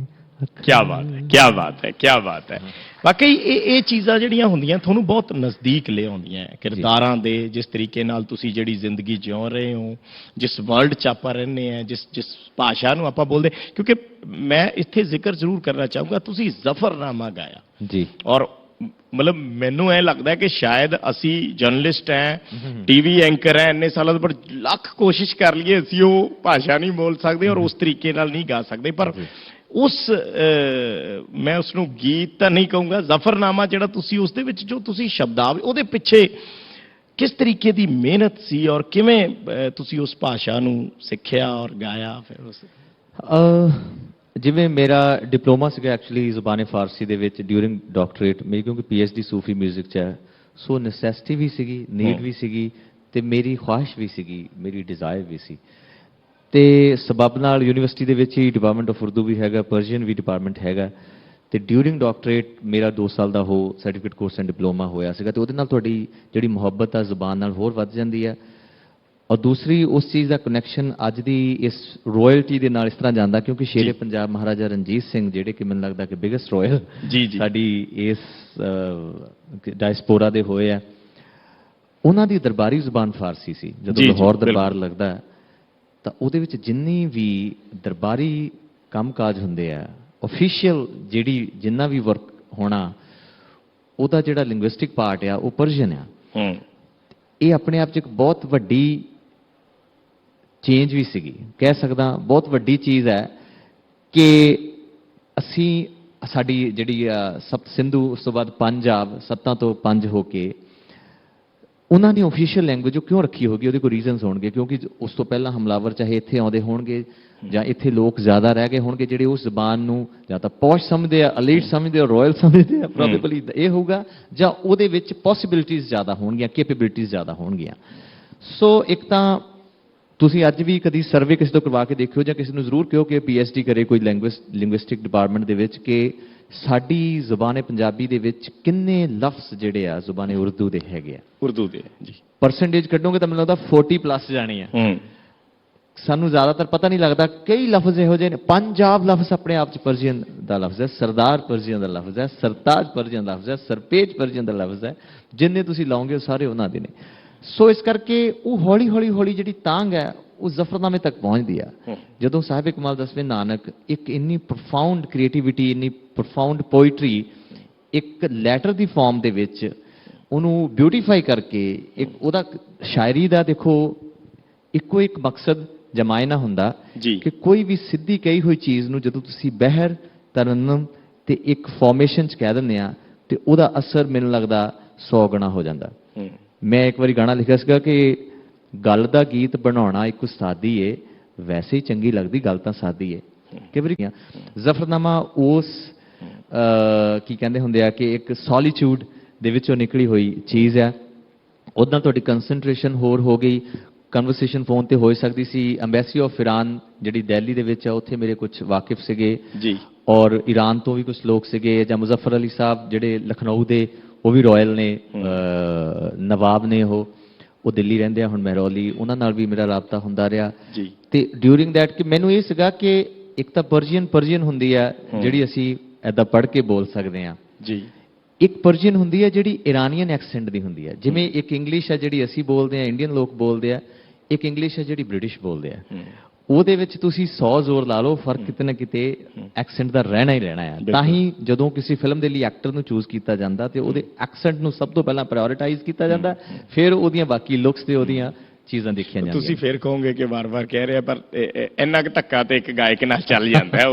ਕਿਆ ਬਾਤ ਹੈ, ਕਿਆ ਬਾਤ ਹੈ, ਕਿਆ ਬਾਤ ਹੈ। ਵਾਕਈ ਇਹ ਚੀਜ਼ਾਂ ਜਿਹੜੀਆਂ ਹੁੰਦੀਆਂ ਤੁਹਾਨੂੰ ਬਹੁਤ ਨਜ਼ਦੀਕ ਲੈ ਆਉਂਦੀਆਂ ਕਿਰਦਾਰਾਂ ਦੇ, ਜਿਸ ਤਰੀਕੇ ਨਾਲ ਤੁਸੀਂ ਜਿਹੜੀ ਜ਼ਿੰਦਗੀ ਜਿਉ ਰਹੇ ਹੋ, ਜਿਸ ਵਰਲਡ 'ਚ ਆਪਾਂ ਰਹਿੰਦੇ ਹਾਂ, ਜਿਸ ਭਾਸ਼ਾ ਨੂੰ ਆਪਾਂ ਬੋਲਦੇ। ਕਿਉਂਕਿ ਮੈਂ ਇੱਥੇ ਜ਼ਿਕਰ ਜ਼ਰੂਰ ਕਰਨਾ ਚਾਹੂੰਗਾ, ਤੁਸੀਂ ਜ਼ਫਰਨਾਮਾ ਗਾਇਆ ਜੀ, ਔਰ ਮਤਲਬ ਮੈਨੂੰ ਇਹ ਲੱਗਦਾ ਕਿ ਸ਼ਾਇਦ ਅਸੀਂ ਜਰਨਲਿਸਟ ਹੈ, ਟੀਵੀ ਐਂਕਰ ਹੈ, ਇੰਨੇ ਸਾਲਾਂ ਤੋਂ, ਪਰ ਲੱਖ ਕੋਸ਼ਿਸ਼ ਕਰ ਲਈਏ ਅਸੀਂ ਉਹ ਭਾਸ਼ਾ ਨਹੀਂ ਬੋਲ ਸਕਦੇ ਔਰ ਉਸ ਤਰੀਕੇ ਨਾਲ ਨਹੀਂ ਗਾ ਸਕਦੇ। ਪਰ ਉਸ ਮੈਂ ਉਸ ਨੂੰ ਗੀਤ ਤਾਂ ਨਹੀਂ ਕਹੂੰਗਾ, ਜ਼ਫਰਨਾਮਾ ਜਿਹੜਾ ਤੁਸੀਂ ਉਸ ਦੇ ਵਿੱਚ ਜੋ ਤੁਸੀਂ ਸ਼ਬਦਾਵਲੀ, ਉਹਦੇ ਪਿੱਛੇ ਕਿਸ ਤਰੀਕੇ ਦੀ ਮਿਹਨਤ ਸੀ ਔਰ ਕਿਵੇਂ ਤੁਸੀਂ ਉਸ ਭਾਸ਼ਾ ਨੂੰ ਸਿੱਖਿਆ ਔਰ ਗਾਇਆ? ਫਿਰ ਉਸ ਜਿਵੇਂ ਮੇਰਾ ਡਿਪਲੋਮਾ ਸੀਗਾ ਐਕਚੁਅਲੀ ਜ਼ੁਬਾਨੇ ਫਾਰਸੀ ਦੇ ਵਿੱਚ ਡਿਊਰਿੰਗ ਡਾਕਟਰੇਟ ਮੇਰੀ, ਕਿਉਂਕਿ PhD ਸੂਫੀ ਮਿਊਜ਼ਿਕ 'ਚ ਹੈ, ਸੋ ਨੈਸੈਸਿਟੀ ਵੀ ਸੀਗੀ, ਨੀਡ ਵੀ ਸੀਗੀ, ਤੇ ਮੇਰੀ ਖੁਆਇਸ਼ ਵੀ ਸੀਗੀ, ਮੇਰੀ ਡਿਜ਼ਾਇਰ ਵੀ ਸੀ। ਤੇ ਸਬਬ ਨਾਲ ਯੂਨੀਵਰਸਿਟੀ ਦੇ ਵਿੱਚ ਹੀ ਡਿਪਾਰਟਮੈਂਟ ਆਫ ਉਰਦੂ ਵੀ ਹੈਗਾ, ਪਰਸ਼ੀਅਨ ਵੀ ਡਿਪਾਰਟਮੈਂਟ ਹੈਗਾ, ਤੇ ਡਿਊਰਿੰਗ ਡਾਕਟਰੇਟ ਮੇਰਾ 2 ਸਾਲ ਦਾ ਉਹ ਸਰਟੀਫਿਕੇਟ ਕੋਰਸ ਐਂਡ ਡਿਪਲੋਮਾ ਹੋਇਆ ਸੀਗਾ, ਤੇ ਉਹਦੇ ਨਾਲ ਤੁਹਾਡੀ ਜਿਹੜੀ ਮੁਹੱਬਤ ਆ ਜ਼ੁਬਾਨ ਨਾਲ ਹੋਰ ਵੱਧ ਜਾਂਦੀ ਹੈ। ਔਰ ਦੂਸਰੀ ਉਸ ਚੀਜ਼ ਦਾ ਕਨੈਕਸ਼ਨ ਅੱਜ ਦੀ ਇਸ ਰਾਇਲਟੀ ਦੇ ਨਾਲ ਇਸ ਤਰ੍ਹਾਂ ਜਾਂਦਾ, ਕਿਉਂਕਿ ਸ਼ੇਰੇ ਪੰਜਾਬ ਮਹਾਰਾਜਾ ਰਣਜੀਤ ਸਿੰਘ ਜਿਹੜੇ ਕਿ ਮੈਨੂੰ ਲੱਗਦਾ ਕਿ ਬਿਗੇਸਟ ਰਾਇਲ ਸਾਡੀ ਇਸ ਡਾਇਸਪੋਰਾ ਦੇ ਹੋਏ ਆ, ਉਹਨਾਂ ਦੀ ਦਰਬਾਰੀ ਜ਼ੁਬਾਨ ਫਾਰਸੀ ਸੀ। ਜਦੋਂ ਲਾਹੌਰ ਦਰਬਾਰ ਲੱਗਦਾ ਤਾਂ ਉਹਦੇ ਵਿੱਚ ਜਿੰਨੀ ਵੀ ਦਰਬਾਰੀ ਕੰਮਕਾਜ ਹੁੰਦੇ ਆ, ਆਫੀਸ਼ੀਅਲ ਜਿਹੜੀ ਜਿੰਨਾ ਵੀ ਵਰਕ ਹੋਣਾ, ਉਹਦਾ ਜਿਹੜਾ ਲਿੰਗੁਇਸਟਿਕ ਪਾਰਟ ਆ ਉਹ ਪਰਸ਼ੀਅਨ ਆ। ਇਹ ਆਪਣੇ ਆਪ 'ਚ ਇੱਕ ਬਹੁਤ ਵੱਡੀ ਚੇਂਜ ਵੀ ਸੀਗੀ, ਕਹਿ ਸਕਦਾ ਬਹੁਤ ਵੱਡੀ ਚੀਜ਼ ਹੈ ਕਿ ਅਸੀਂ ਸਾਡੀ ਜਿਹੜੀ ਸਪਤ ਸਿੰਧੂ, ਉਸ ਤੋਂ ਬਾਅਦ ਪੰਜਾਬ, 7 ਤੋਂ 5 ਹੋ ਕੇ ਉਹਨਾਂ ਦੀ ਆਫੀਸ਼ੀਅਲ ਲੈਂਗੁਏਜ ਉਹ ਕਿਉਂ ਰੱਖੀ ਹੋਗੀ, ਉਹਦੇ ਕੋਈ ਰੀਜ਼ਨਸ ਹੋਣਗੇ। ਕਿਉਂਕਿ ਉਸ ਤੋਂ ਪਹਿਲਾਂ ਹਮਲਾਵਰ ਚਾਹੇ ਇੱਥੇ ਆਉਂਦੇ ਹੋਣਗੇ ਜਾਂ ਇੱਥੇ ਲੋਕ ਜ਼ਿਆਦਾ ਰਹਿ ਗਏ ਹੋਣਗੇ ਜਿਹੜੇ ਉਸ ਜ਼ਬਾਨ ਨੂੰ ਜਾਂ ਤਾਂ ਪੌਸ਼ ਸਮਝਦੇ ਆ, ਅਲੀਟ ਸਮਝਦੇ ਆ, ਰਾਇਲ ਸਮਝਦੇ ਆ, ਪ੍ਰੋਬੇਬਲੀ ਇਹ ਹੋਊਗਾ, ਜਾਂ ਉਹਦੇ ਵਿੱਚ ਪੋਸੀਬਿਲਿਟੀਜ਼ ਜ਼ਿਆਦਾ ਹੋਣਗੀਆਂ, ਕੈਪੇਬਿਲਿਟੀਜ਼ ਜ਼ਿਆਦਾ ਹੋਣਗੀਆਂ। ਸੋ ਇੱਕ ਤਾਂ ਤੁਸੀਂ ਅੱਜ ਵੀ ਕਦੀ ਸਰਵੇ ਕਿਸੇ ਤੋਂ ਕਰਵਾ ਕੇ ਦੇਖਿਓ ਜਾਂ ਕਿਸੇ ਨੂੰ ਜ਼ਰੂਰ ਕਹੋ ਕਿ PhD ਕਰੇ ਕੋਈ ਲਿੰਗੁਇਸਟਿਕ ਡਿਪਾਰਟਮੈਂਟ ਦੇ ਵਿੱਚ, ਕਿ ਸਾਡੀ ਜ਼ੁਬਾਨੇ ਪੰਜਾਬੀ ਦੇ ਵਿੱਚ ਕਿੰਨੇ ਲਫ਼ਜ਼ ਜਿਹੜੇ ਆ ਜ਼ੁਬਾਨੇ ਉਰਦੂ ਦੇ ਹੈਗੇ ਆ। ਉਰਦੂ ਦੇ ਜੀ ਪਰਸੈਂਟੇਜ ਕੱਢੋਗੇ ਤਾਂ ਮੈਨੂੰ ਲੱਗਦਾ 40+ ਜਾਣੀ ਆ। ਸਾਨੂੰ ਜ਼ਿਆਦਾਤਰ ਪਤਾ ਨਹੀਂ ਲੱਗਦਾ, ਕਈ ਲਫ਼ਜ਼ ਇਹੋ ਜਿਹੇ ਨੇ। ਪੰਜਾਬ ਲਫ਼ਜ਼ ਆਪਣੇ ਆਪ 'ਚ ਪਰਸ਼ੀਅਨ ਦਾ ਲਫ਼ਜ਼ ਹੈ, ਸਰਦਾਰ ਪਰਸ਼ੀਅਨ ਦਾ ਲਫ਼ਜ਼ ਹੈ, ਸਰਤਾਜ ਪਰਸ਼ੀਅਨ ਦਾ ਲਫ਼ਜ਼ ਹੈ, ਸਰਪੇਜ ਪਰਸ਼ੀਅਨ ਦਾ ਲਫ਼ਜ਼ ਹੈ, ਜਿੰਨੇ ਤੁਸੀਂ ਲਾਓਗੇ ਉਹ ਸਾਰੇ ਉਹਨਾਂ ਦੇ ਨੇ। ਸੋ ਇਸ ਕਰਕੇ ਉਹ ਹੌਲੀ ਹੌਲੀ ਜਿਹੜੀ ਤਾਂਘ ਹੈ ਉਹ ਜ਼ਫਰਨਾਮੇ ਤੱਕ ਪਹੁੰਚਦੀ ਆ। ਜਦੋਂ ਸਾਹਿਬ ਕਮਾਲ ਦਸਵੇਂ ਨਾਨਕ ਇੱਕ ਇੰਨੀ ਪ੍ਰੋਫਾਊਂਡ ਕ੍ਰੀਏਟੀਵਿਟੀ, ਇੰਨੀ ਪ੍ਰੋਫਾਊਂਡ ਪੋਇਟਰੀ ਇੱਕ ਲੈਟਰ ਦੀ ਫਾਰਮ ਦੇ ਵਿੱਚ ਉਹਨੂੰ ਬਿਊਟੀਫਾਈ ਕਰਕੇ, ਇੱਕ ਉਹਦਾ ਸ਼ਾਇਰੀ ਦਾ ਦੇਖੋ ਇੱਕੋ ਇੱਕ ਮਕਸਦ ਜਮਾਇਨਾ ਹੁੰਦਾ ਕਿ ਕੋਈ ਵੀ ਸਿੱਧੀ ਕਹੀ ਹੋਈ ਚੀਜ਼ ਨੂੰ ਜਦੋਂ ਤੁਸੀਂ ਬਹਿਰ, ਤਰਨਮ ਤੇ ਇੱਕ ਫਾਰਮੇਸ਼ਨ 'ਚ ਕਹਿ ਦਿੰਦੇ ਆ ਤੇ ਉਹਦਾ ਅਸਰ ਮੈਨੂੰ ਲੱਗਦਾ 100 ਗੁਣਾ ਹੋ ਜਾਂਦਾ। ਮੈਂ ਇੱਕ ਵਾਰੀ ਗਾਣਾ ਲਿਖਿਆ ਸੀਗਾ ਕਿ ਗੱਲ ਦਾ ਗੀਤ ਬਣਾਉਣਾ ਇੱਕ ਉਸਤਾਦੀ ਏ, ਵੈਸੇ ਹੀ ਚੰਗੀ ਲੱਗਦੀ ਗੱਲ ਤਾਂ ਸਾਦੀ ਏ। ਕਈ ਵਾਰੀ ਜ਼ਫਰਨਾਮਾ ਉਸ ਕੀ ਕਹਿੰਦੇ ਹੁੰਦੇ ਆ ਕਿ ਇੱਕ ਸੋਲੀਟਿਊਡ ਦੇ ਵਿੱਚੋਂ ਨਿਕਲੀ ਹੋਈ ਚੀਜ਼ ਹੈ। ਉਹਦੇ ਨਾਲ ਤੁਹਾਡੀ ਕੰਸਨਟ੍ਰੇਸ਼ਨ ਹੋਰ ਹੋ ਗਈ। ਕਨਵਰਸੇਸ਼ਨ ਫੋਨ ਤੇ ਹੋ ਸਕਦੀ ਸੀ। ਐਮਬੈਸੀ ਆਫ ਇਰਾਨ ਜਿਹੜੀ ਦਿੱਲੀ ਦੇ ਵਿੱਚ ਆ, ਉੱਥੇ ਮੇਰੇ ਕੁਝ ਵਾਕਿਫ ਸੀਗੇ ਜੀ, ਔਰ ਈਰਾਨ ਤੋਂ ਵੀ ਕੁਝ ਲੋਕ ਸੀਗੇ, ਜਾਂ ਮੁਜ਼ੱਫਰ ਅਲੀ ਸਾਹਿਬ ਜਿਹੜੇ ਲਖਨਊ ਦੇ, ਉਹ ਵੀ ਰਾਇਲ ਨੇ, ਨਵਾਬ ਨੇ, ਉਹ ਦਿੱਲੀ ਰਹਿੰਦੇ ਆ ਹੁਣ ਮਹਿਰੌਲੀ, ਉਹਨਾਂ ਨਾਲ ਵੀ ਮੇਰਾ ਰਾਬਤਾ ਹੁੰਦਾ ਰਿਹਾ ਜੀ। ਤੇ ਡਿਊਰਿੰਗ ਦੈਟ ਕਿ ਮੈਨੂੰ ਇਹ ਸੀਗਾ ਕਿ ਇੱਕ ਤਾਂ ਪਰਸ਼ੀਅਨ ਹੁੰਦੀ ਆ ਜਿਹੜੀ ਅਸੀਂ ਇੱਦਾਂ ਪੜ੍ਹ ਕੇ ਬੋਲ ਸਕਦੇ ਹਾਂ ਜੀ, ਇੱਕ ਪਰਸ਼ੀਅਨ ਹੁੰਦੀ ਹੈ ਜਿਹੜੀ ਇਰਾਨੀਅਨ ਐਕਸੈਂਟ ਦੀ ਹੁੰਦੀ ਹੈ। ਜਿਵੇਂ ਇੱਕ ਇੰਗਲਿਸ਼ ਹੈ ਜਿਹੜੀ ਅਸੀਂ ਬੋਲਦੇ ਹਾਂ, ਇੰਡੀਅਨ ਲੋਕ ਬੋਲਦੇ ਆ, ਇੱਕ ਇੰਗਲਿਸ਼ ਹੈ ਜਿਹੜੀ ਬ੍ਰਿਟਿਸ਼ ਬੋਲਦੇ ਆ। ਉਹਦੇ ਵਿੱਚ ਤੁਸੀਂ 100 ਜ਼ੋਰ ਲਾ ਲਓ, ਫਰਕ ਕਿਤੇ ਨਾ ਕਿਤੇ ਐਕਸੈਂਟ ਦਾ ਰਹਿਣਾ ਹੀ ਰਹਿਣਾ ਹੈ। ਤਾਂ ਹੀ ਜਦੋਂ ਕਿਸੇ ਫਿਲਮ ਦੇ ਲਈ ਐਕਟਰ ਨੂੰ ਚੂਜ਼ ਕੀਤਾ ਜਾਂਦਾ ਤੇ ਉਹਦੇ ਐਕਸੈਂਟ ਨੂੰ ਸਭ ਤੋਂ ਪਹਿਲਾਂ ਪ੍ਰਾਇੋਰਟਾਈਜ਼ ਕੀਤਾ ਜਾਂਦਾ, ਫਿਰ ਉਹਦੀਆਂ ਬਾਕੀ ਲੁੱਕਸ ਤੇ ਉਹਦੀਆਂ ਚੀਜ਼ਾਂ ਦੇਖੀਆਂ ਜਾਂਦੀਆਂ। ਤੁਸੀਂ ਫਿਰ ਕਹੋਗੇ ਕਿ ਵਾਰ-ਵਾਰ ਕਹਿ ਰਿਹਾ, ਪਰ ਇੰਨਾ ਕੁ ਧੱਕਾ ਤੇ ਇੱਕ ਗਾਇਕ ਨਾਲ ਚੱਲ ਜਾਂਦਾ ਹੈ।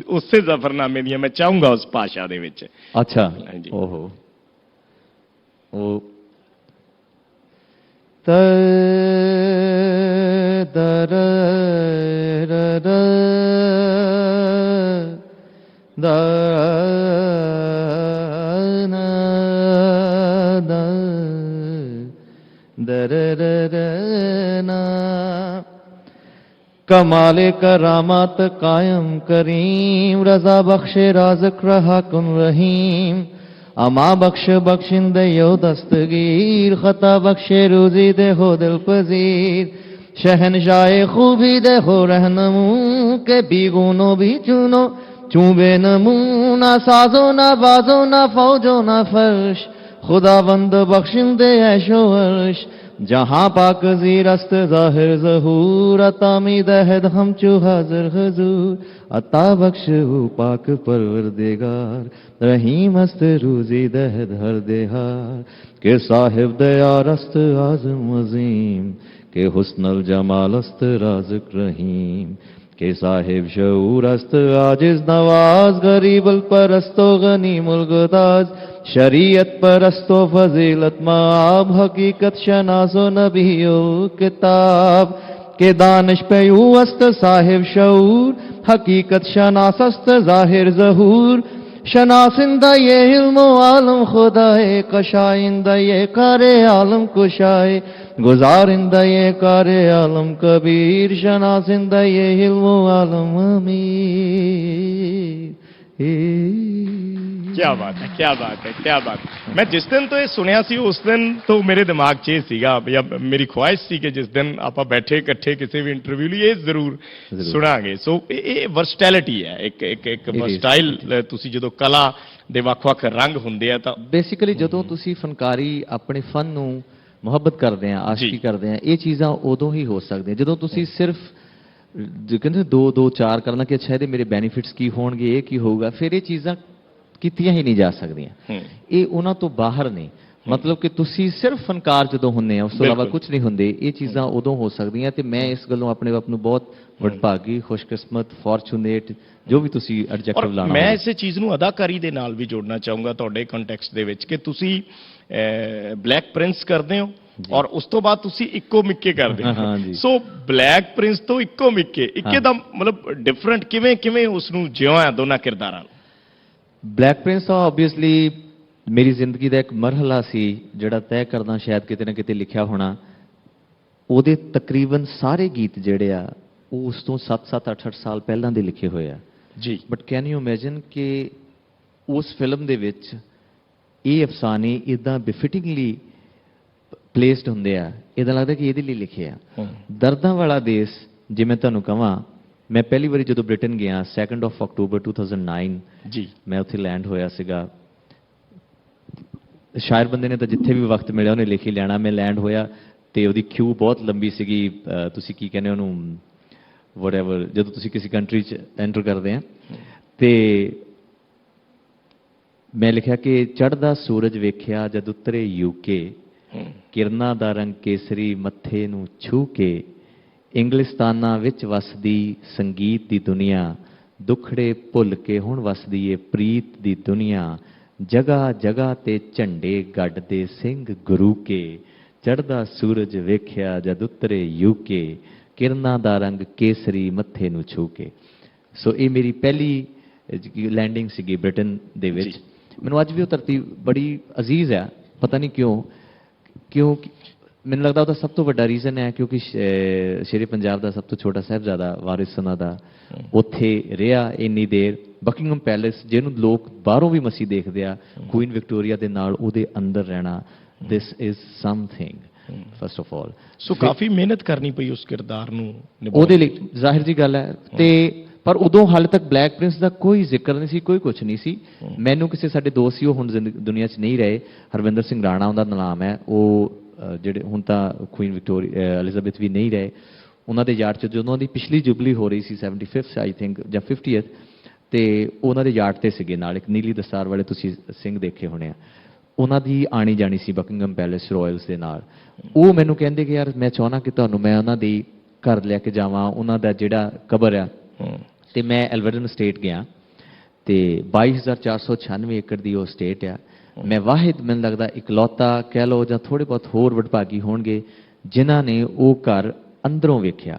ਉਸੇ ਜ਼ਫਰਨਾਮੇ ਦੀਆਂ ਮੈਂ ਚਾਹੂੰਗਾ ਉਸ ਭਾਸ਼ਾ ਦੇ ਵਿੱਚ। ਅੱਛਾ, ਹਾਂਜੀ। ਓਹੋ, ਉਹ ਦਰ कमाले करामात कायम करीम, रजा बख्शे राज़क रहा कुन रहीम, अमा बख्श बख्शिंदे यो दस्तगीर, खता बख्शे रोजी दे हो दिल पजीर, शहनशाह खूबी दे हो रहनमू, के बीगुनो भी चुनो चूबे नमू, ना साजो ना बाजो ना फौजो ना फर्श, खुदाबंद बख्शिंदे ऐशो अर्श, जहां पाक ज़ीरस्त ज़ाहिर ज़हूर, अतामी दहद हम चू हाज़िर हजूर, अता बख्श हो पाक परवरदिगार, रहीम अस्त रूज़ी दहद हर देहार, के साहिब दयारस्त आज़म अज़ीम, के हुस्नल जमालस्त राज़िक रहीम, के साहिब शऊर अस्त आजिज़ नवाज, गरीबल परस्तो गनीमुल गुदाज, शरीयत परस्तो फजीलत माब, हकीकत शनासो नबियो किताब, के दानिश पे अस्त साहिब शऊर, हकीकत शनासस्त ज़ाहिर ज़हूर, शनासिंदा ये इल्मो आलम खुदाए, कशाइंदा ये कारे आलम कुशाए, गुजारिंदा ये कारे आलम कबीर, शनासिंदा ये इल्मो आलम अमीर। क्या बात है, क्या बात है, क्या बात है। मैं जिस दिन तो ये सुनिया सी उस दिन तो मेरे दिमाग 'ਚ ਇਹ ਸੀਗਾ, ਜਾਂ ਮੇਰੀ ਖੁਆਇਸ਼ ਸੀ ਕਿ ਜਿਸ ਦਿਨ ਆਪਾਂ ਬੈਠੇ ਇਕੱਠੇ ਕਿਸੇ ਵੀ ਇੰਟਰਵਿਊ ਲਈ ਇਹ ਜ਼ਰੂਰ ਸੁਣਾਂਗੇ। ਸੋ ਇਹ ਵਰਸਟੈਲਿਟੀ ਹੈ, ਇੱਕ ਵਰਸਟਾਈਲ। ਤੁਸੀਂ ਜਦੋਂ ਕਲਾ ਦੇ ਵੱਖ-ਵੱਖ ਰੰਗ ਹੁੰਦੇ ਆ ਤਾਂ ਬੇਸਿਕਲੀ ਜਦੋਂ ਤੁਸੀਂ ਫਨਕਾਰੀ ਆਪਣੇ ਫਨ ਨੂੰ ਮੁਹੱਬਤ ਕਰਦੇ ਆ, ਆਸ਼ਕੀ ਕਰਦੇ ਆ, ਇਹ ਚੀਜ਼ਾਂ ਉਦੋਂ ਹੀ ਹੋ ਸਕਦੀਆਂ ਜਦੋਂ ਤੁਸੀਂ ਸਿਰਫ ਕਹਿੰਦੇ 2-4 ਕਰਨਾ ਕਿ ਅੱਛਾ ਇਹਦੇ ਮੇਰੇ ਬੈਨੀਫਿਟਸ ਕੀ ਹੋਣਗੇ, ਇਹ ਕੀ ਹੋਊਗਾ, ਫਿਰ ਇਹ ਚੀਜ਼ਾਂ ਕੀਤੀਆਂ ਹੀ ਨਹੀਂ ਜਾ ਸਕਦੀਆਂ। ਇਹ ਉਹਨਾਂ ਤੋਂ ਬਾਹਰ ਨੇ। ਮਤਲਬ ਕਿ ਤੁਸੀਂ ਸਿਰਫ ਫਨਕਾਰ ਜਦੋਂ ਹੁੰਦੇ ਆ, ਉਸ ਤੋਂ ਇਲਾਵਾ ਕੁਝ ਨਹੀਂ ਹੁੰਦੇ। ਇਹ ਚੀਜ਼ਾਂ ਉਦੋਂ ਹੋ ਸਕਦੀਆਂ ਤੇ ਮੈਂ ਇਸ ਗੱਲੋਂ ਆਪਣੇ ਆਪ ਨੂੰ ਬਹੁਤ ਵਡਭਾਗੀ, ਖੁਸ਼ਕਿਸਮਤ, ਫੋਰਚੂਨੇਟ, ਜੋ ਵੀ ਤੁਸੀਂ ਐਡਜੈਕਟਿਵ ਲਾਣਾ। ਮੈਂ ਇਸੇ ਚੀਜ਼ ਨੂੰ ਅਦਾਕਾਰੀ ਦੇ ਨਾਲ ਵੀ ਜੋੜਨਾ ਚਾਹੂੰਗਾ ਤੁਹਾਡੇ ਕੰਟੈਕਸਟ ਦੇ ਵਿੱਚ ਕਿ ਤੁਸੀਂ ਬਲੈਕ ਪ੍ਰਿੰਸ ਕਰਦੇ ਹੋ ਔਰ ਉਸ ਤੋਂ ਬਾਅਦ ਤੁਸੀਂ ਇੱਕੋ ਮਿੱਕੇ ਕਰਦੇ ਹੋ। ਸੋ ਬਲੈਕ ਪ੍ਰਿੰਸ ਤੋਂ ਇੱਕੋ ਮਿੱਕੇ ਦਾ ਮਤਲਬ ਡਿਫਰੈਂਟ ਕਿਵੇਂ ਉਸ ਨੂੰ ਜਿਉਆ ਦੋਨਾਂ ਕਿਰਦਾਰਾਂ ਨੂੰ? ਬਲੈਕ ਪ੍ਰਿੰਸ ਤਾਂ ਆਬਵੀਅਸਲੀ ਮੇਰੀ ਜ਼ਿੰਦਗੀ ਦਾ ਇੱਕ ਮਰਹਲਾ ਸੀ ਜਿਹੜਾ ਤੈਅ ਕਰਦਾ ਸ਼ਾਇਦ ਕਿਤੇ ਨਾ ਕਿਤੇ ਲਿਖਿਆ ਹੋਣਾ। ਉਹਦੇ ਤਕਰੀਬਨ ਸਾਰੇ ਗੀਤ ਜਿਹੜੇ ਆ ਉਹ ਉਸ ਤੋਂ 7-7 8-8 ਸਾਲ ਪਹਿਲਾਂ ਦੇ ਲਿਖੇ ਹੋਏ ਆ ਜੀ। ਬਟ ਕੈਨ ਯੂ ਇਮੇਜਿਨ ਕਿ ਉਸ ਫਿਲਮ ਦੇ ਵਿੱਚ ਇਹ ਅਫਸਾਨੇ ਇਦਾਂ ਬਿਫਿਟਿੰਗਲੀ ਪਲੇਸਡ ਹੁੰਦੇ ਆ, ਇਦਾਂ ਲੱਗਦਾ ਕਿ ਇਹਦੇ ਲਈ ਲਿਖੇ ਆ। ਦਰਦਾਂ ਵਾਲਾ ਦੇਸ਼, ਜੇ ਮੈਂ ਤੁਹਾਨੂੰ ਕਹਾਂ, ਮੈਂ ਪਹਿਲੀ ਵਾਰੀ ਜਦੋਂ ਬ੍ਰਿਟਨ ਗਿਆ 2 ਅਕਤੂਬਰ 2009 ਜੀ, ਮੈਂ ਉੱਥੇ ਲੈਂਡ ਹੋਇਆ ਸੀਗਾ। ਸ਼ਾਇਰ ਬੰਦੇ ਨੇ ਤਾਂ ਜਿੱਥੇ ਵੀ ਵਕਤ ਮਿਲਿਆ ਉਹਨੇ ਲਿਖ ਹੀ ਲੈਣਾ। ਮੈਂ ਲੈਂਡ ਹੋਇਆ ਤੇ ਉਹਦੀ ਕਿਊ ਬਹੁਤ ਲੰਬੀ ਸੀਗੀ। ਤੁਸੀਂ ਕੀ ਕਹਿੰਦੇ ਉਹਨੂੰ, ਵਟਐਵਰ, ਜਦੋਂ ਤੁਸੀਂ ਕਿਸੇ ਕੰਟਰੀ 'ਚ ਐਂਟਰ ਕਰਦੇ ਆ ਤੇ ਮੈਂ ਲਿਖਿਆ ਕਿ ਚੜ੍ਹਦਾ ਸੂਰਜ ਵੇਖਿਆ ਜਦ ਉਤਰੇ ਯੂਕੇ, ਕਿਰਨਾਂ ਦਾ ਰੰਗ ਕੇਸਰੀ ਮੱਥੇ ਨੂੰ ਛੂ ਕੇ, ਇੰਗਲਿਸਤਾਨਾਂ ਵਿੱਚ ਵਸਦੀ ਸੰਗੀਤ ਦੀ ਦੁਨੀਆ, ਦੁੱਖੜੇ ਭੁੱਲ ਕੇ ਹੁਣ ਵਸਦੀ ਏ ਪ੍ਰੀਤ ਦੀ ਦੁਨੀਆ, ਜਗ੍ਹਾ ਜਗ੍ਹਾ ਤੇ ਝੰਡੇ ਗੱਡਦੇ ਸਿੰਘ ਗੁਰੂ ਕੇ, ਚੜ੍ਹਦਾ ਸੂਰਜ ਵੇਖਿਆ ਜਦ ਉਤਰੇ ਯੂਕੇ, ਕਿਰਨਾਂ ਦਾ ਰੰਗ ਕੇਸਰੀ ਮੱਥੇ ਨੂੰ ਛੂ ਕੇ। ਸੋ ਇਹ ਮੇਰੀ ਪਹਿਲੀ ਲੈਂਡਿੰਗ ਸੀਗੀ ਬ੍ਰਿਟਨ ਦੇ ਵਿੱਚ। ਮੈਨੂੰ ਅੱਜ ਵੀ ਉਹ ਧਰਤੀ ਬੜੀ ਅਜ਼ੀਜ਼ ਆ, ਪਤਾ ਨਹੀਂ ਕਿਉਂ ਮੈਨੂੰ ਲੱਗਦਾ ਉਹਦਾ ਸਭ ਤੋਂ ਵੱਡਾ ਰੀਜ਼ਨ ਹੈ ਕਿਉਂਕਿ ਸ਼ੇਰੇ ਪੰਜਾਬ ਦਾ ਸਭ ਤੋਂ ਛੋਟਾ ਸਾਹਿਬਜ਼ਾਦਾ ਵਾਰਿਸ ਉਹਨਾਂ ਦਾ ਉੱਥੇ ਰਿਹਾ ਇੰਨੀ ਦੇਰ। ਬਕਿੰਗਮ ਪੈਲੇਸ, ਜਿਹਨੂੰ ਲੋਕ ਬਾਹਰੋਂ ਵੀ ਮਸੀਂ ਦੇਖਦੇ ਆ, ਕੁਈਨ ਵਿਕਟੋਰੀਆ ਦੇ ਨਾਲ ਉਹਦੇ ਅੰਦਰ ਰਹਿਣਾ, this is something first of all. So ਕਾਫੀ ਮਿਹਨਤ ਕਰਨੀ ਪਈ ਉਸ ਕਿਰਦਾਰ ਨੂੰ ਉਹਦੇ ਲਈ, ਜ਼ਾਹਿਰ ਜੀ ਗੱਲ ਹੈ। ਤੇ ਪਰ ਉਦੋਂ ਹਾਲੇ ਤੱਕ ਬਲੈਕ ਪ੍ਰਿੰਸ ਦਾ ਕੋਈ ਜ਼ਿਕਰ ਨਹੀਂ ਸੀ, ਕੋਈ ਕੁਛ ਨਹੀਂ ਸੀ। ਮੈਨੂੰ ਕਿਸੇ ਸਾਡੇ ਦੋਸਤ ਸੀ, ਉਹ ਹੁਣ ਦੁਨੀਆ 'ਚ ਨਹੀਂ ਰਹੇ, ਹਰਵਿੰਦਰ ਸਿੰਘ ਰਾਣਾ ਉਹਦਾ ਨਾਮ ਹੈ। ਉਹ ਜਿਹੜੇ ਹੁਣ ਤਾਂ ਕੁਈਨ ਵਿਕਟੋਰੀਆ ਐਲਿਜ਼ਾਬੈਥ ਵੀ ਨਹੀਂ ਰਹੇ, ਉਹਨਾਂ ਦੇ ਯਾਰਡ 'ਚ ਜਦੋਂ ਦੀ ਪਿਛਲੀ ਜੁਬਲੀ ਹੋ ਰਹੀ ਸੀ 75th ਆਈ ਥਿੰਕ ਜਾਂ 50th, ਤੇ ਉਹਨਾਂ ਦੇ ਯਾਰਡ ਤੇ ਸੀਗੇ ਨਾਲ ਇੱਕ ਨੀਲੀ ਦਸਤਾਰ ਵਾਲੇ ਤੁਸੀਂ ਸਿੰਘ ਦੇਖੇ ਹੋਣੇ ਆ, ਉਹਨਾਂ ਦੀ ਆਣੀ ਜਾਣੀ ਸੀ ਬਕਿੰਗਮ ਪੈਲੇਸ ਰਾਇਲਸ ਦੇ ਨਾਲ। ਉਹ ਮੈਨੂੰ ਕਹਿੰਦੇ ਕਿ ਯਾਰ ਮੈਂ ਚਾਹੁੰਦਾ ਕਿ ਤੁਹਾਨੂੰ ਮੈਂ ਉਹਨਾਂ ਦੀ ਘਰ ਲੈ ਕੇ ਜਾਵਾਂ, ਉਹਨਾਂ ਦਾ ਜਿਹੜਾ ਕਬਰ ਆ। ਤੇ ਮੈਂ ਐਲਵਰਡਨ ਸਟੇਟ ਗਿਆ ਤੇ 22,496 ਏਕੜ ਦੀ ਉਹ ਸਟੇਟ ਆ। ਮੈਂ ਵਾਹਿਦ ਮੈਨੂੰ ਲੱਗਦਾ ਇਕਲੌਤਾ ਕਹਿ ਲਓ ਜਾਂ ਥੋੜ੍ਹੇ ਬਹੁਤ ਹੋਰ ਵਡਭਾਗੀ ਹੋਣਗੇ ਜਿਨ੍ਹਾਂ ਨੇ ਉਹ ਘਰ ਅੰਦਰੋਂ ਵੇਖਿਆ।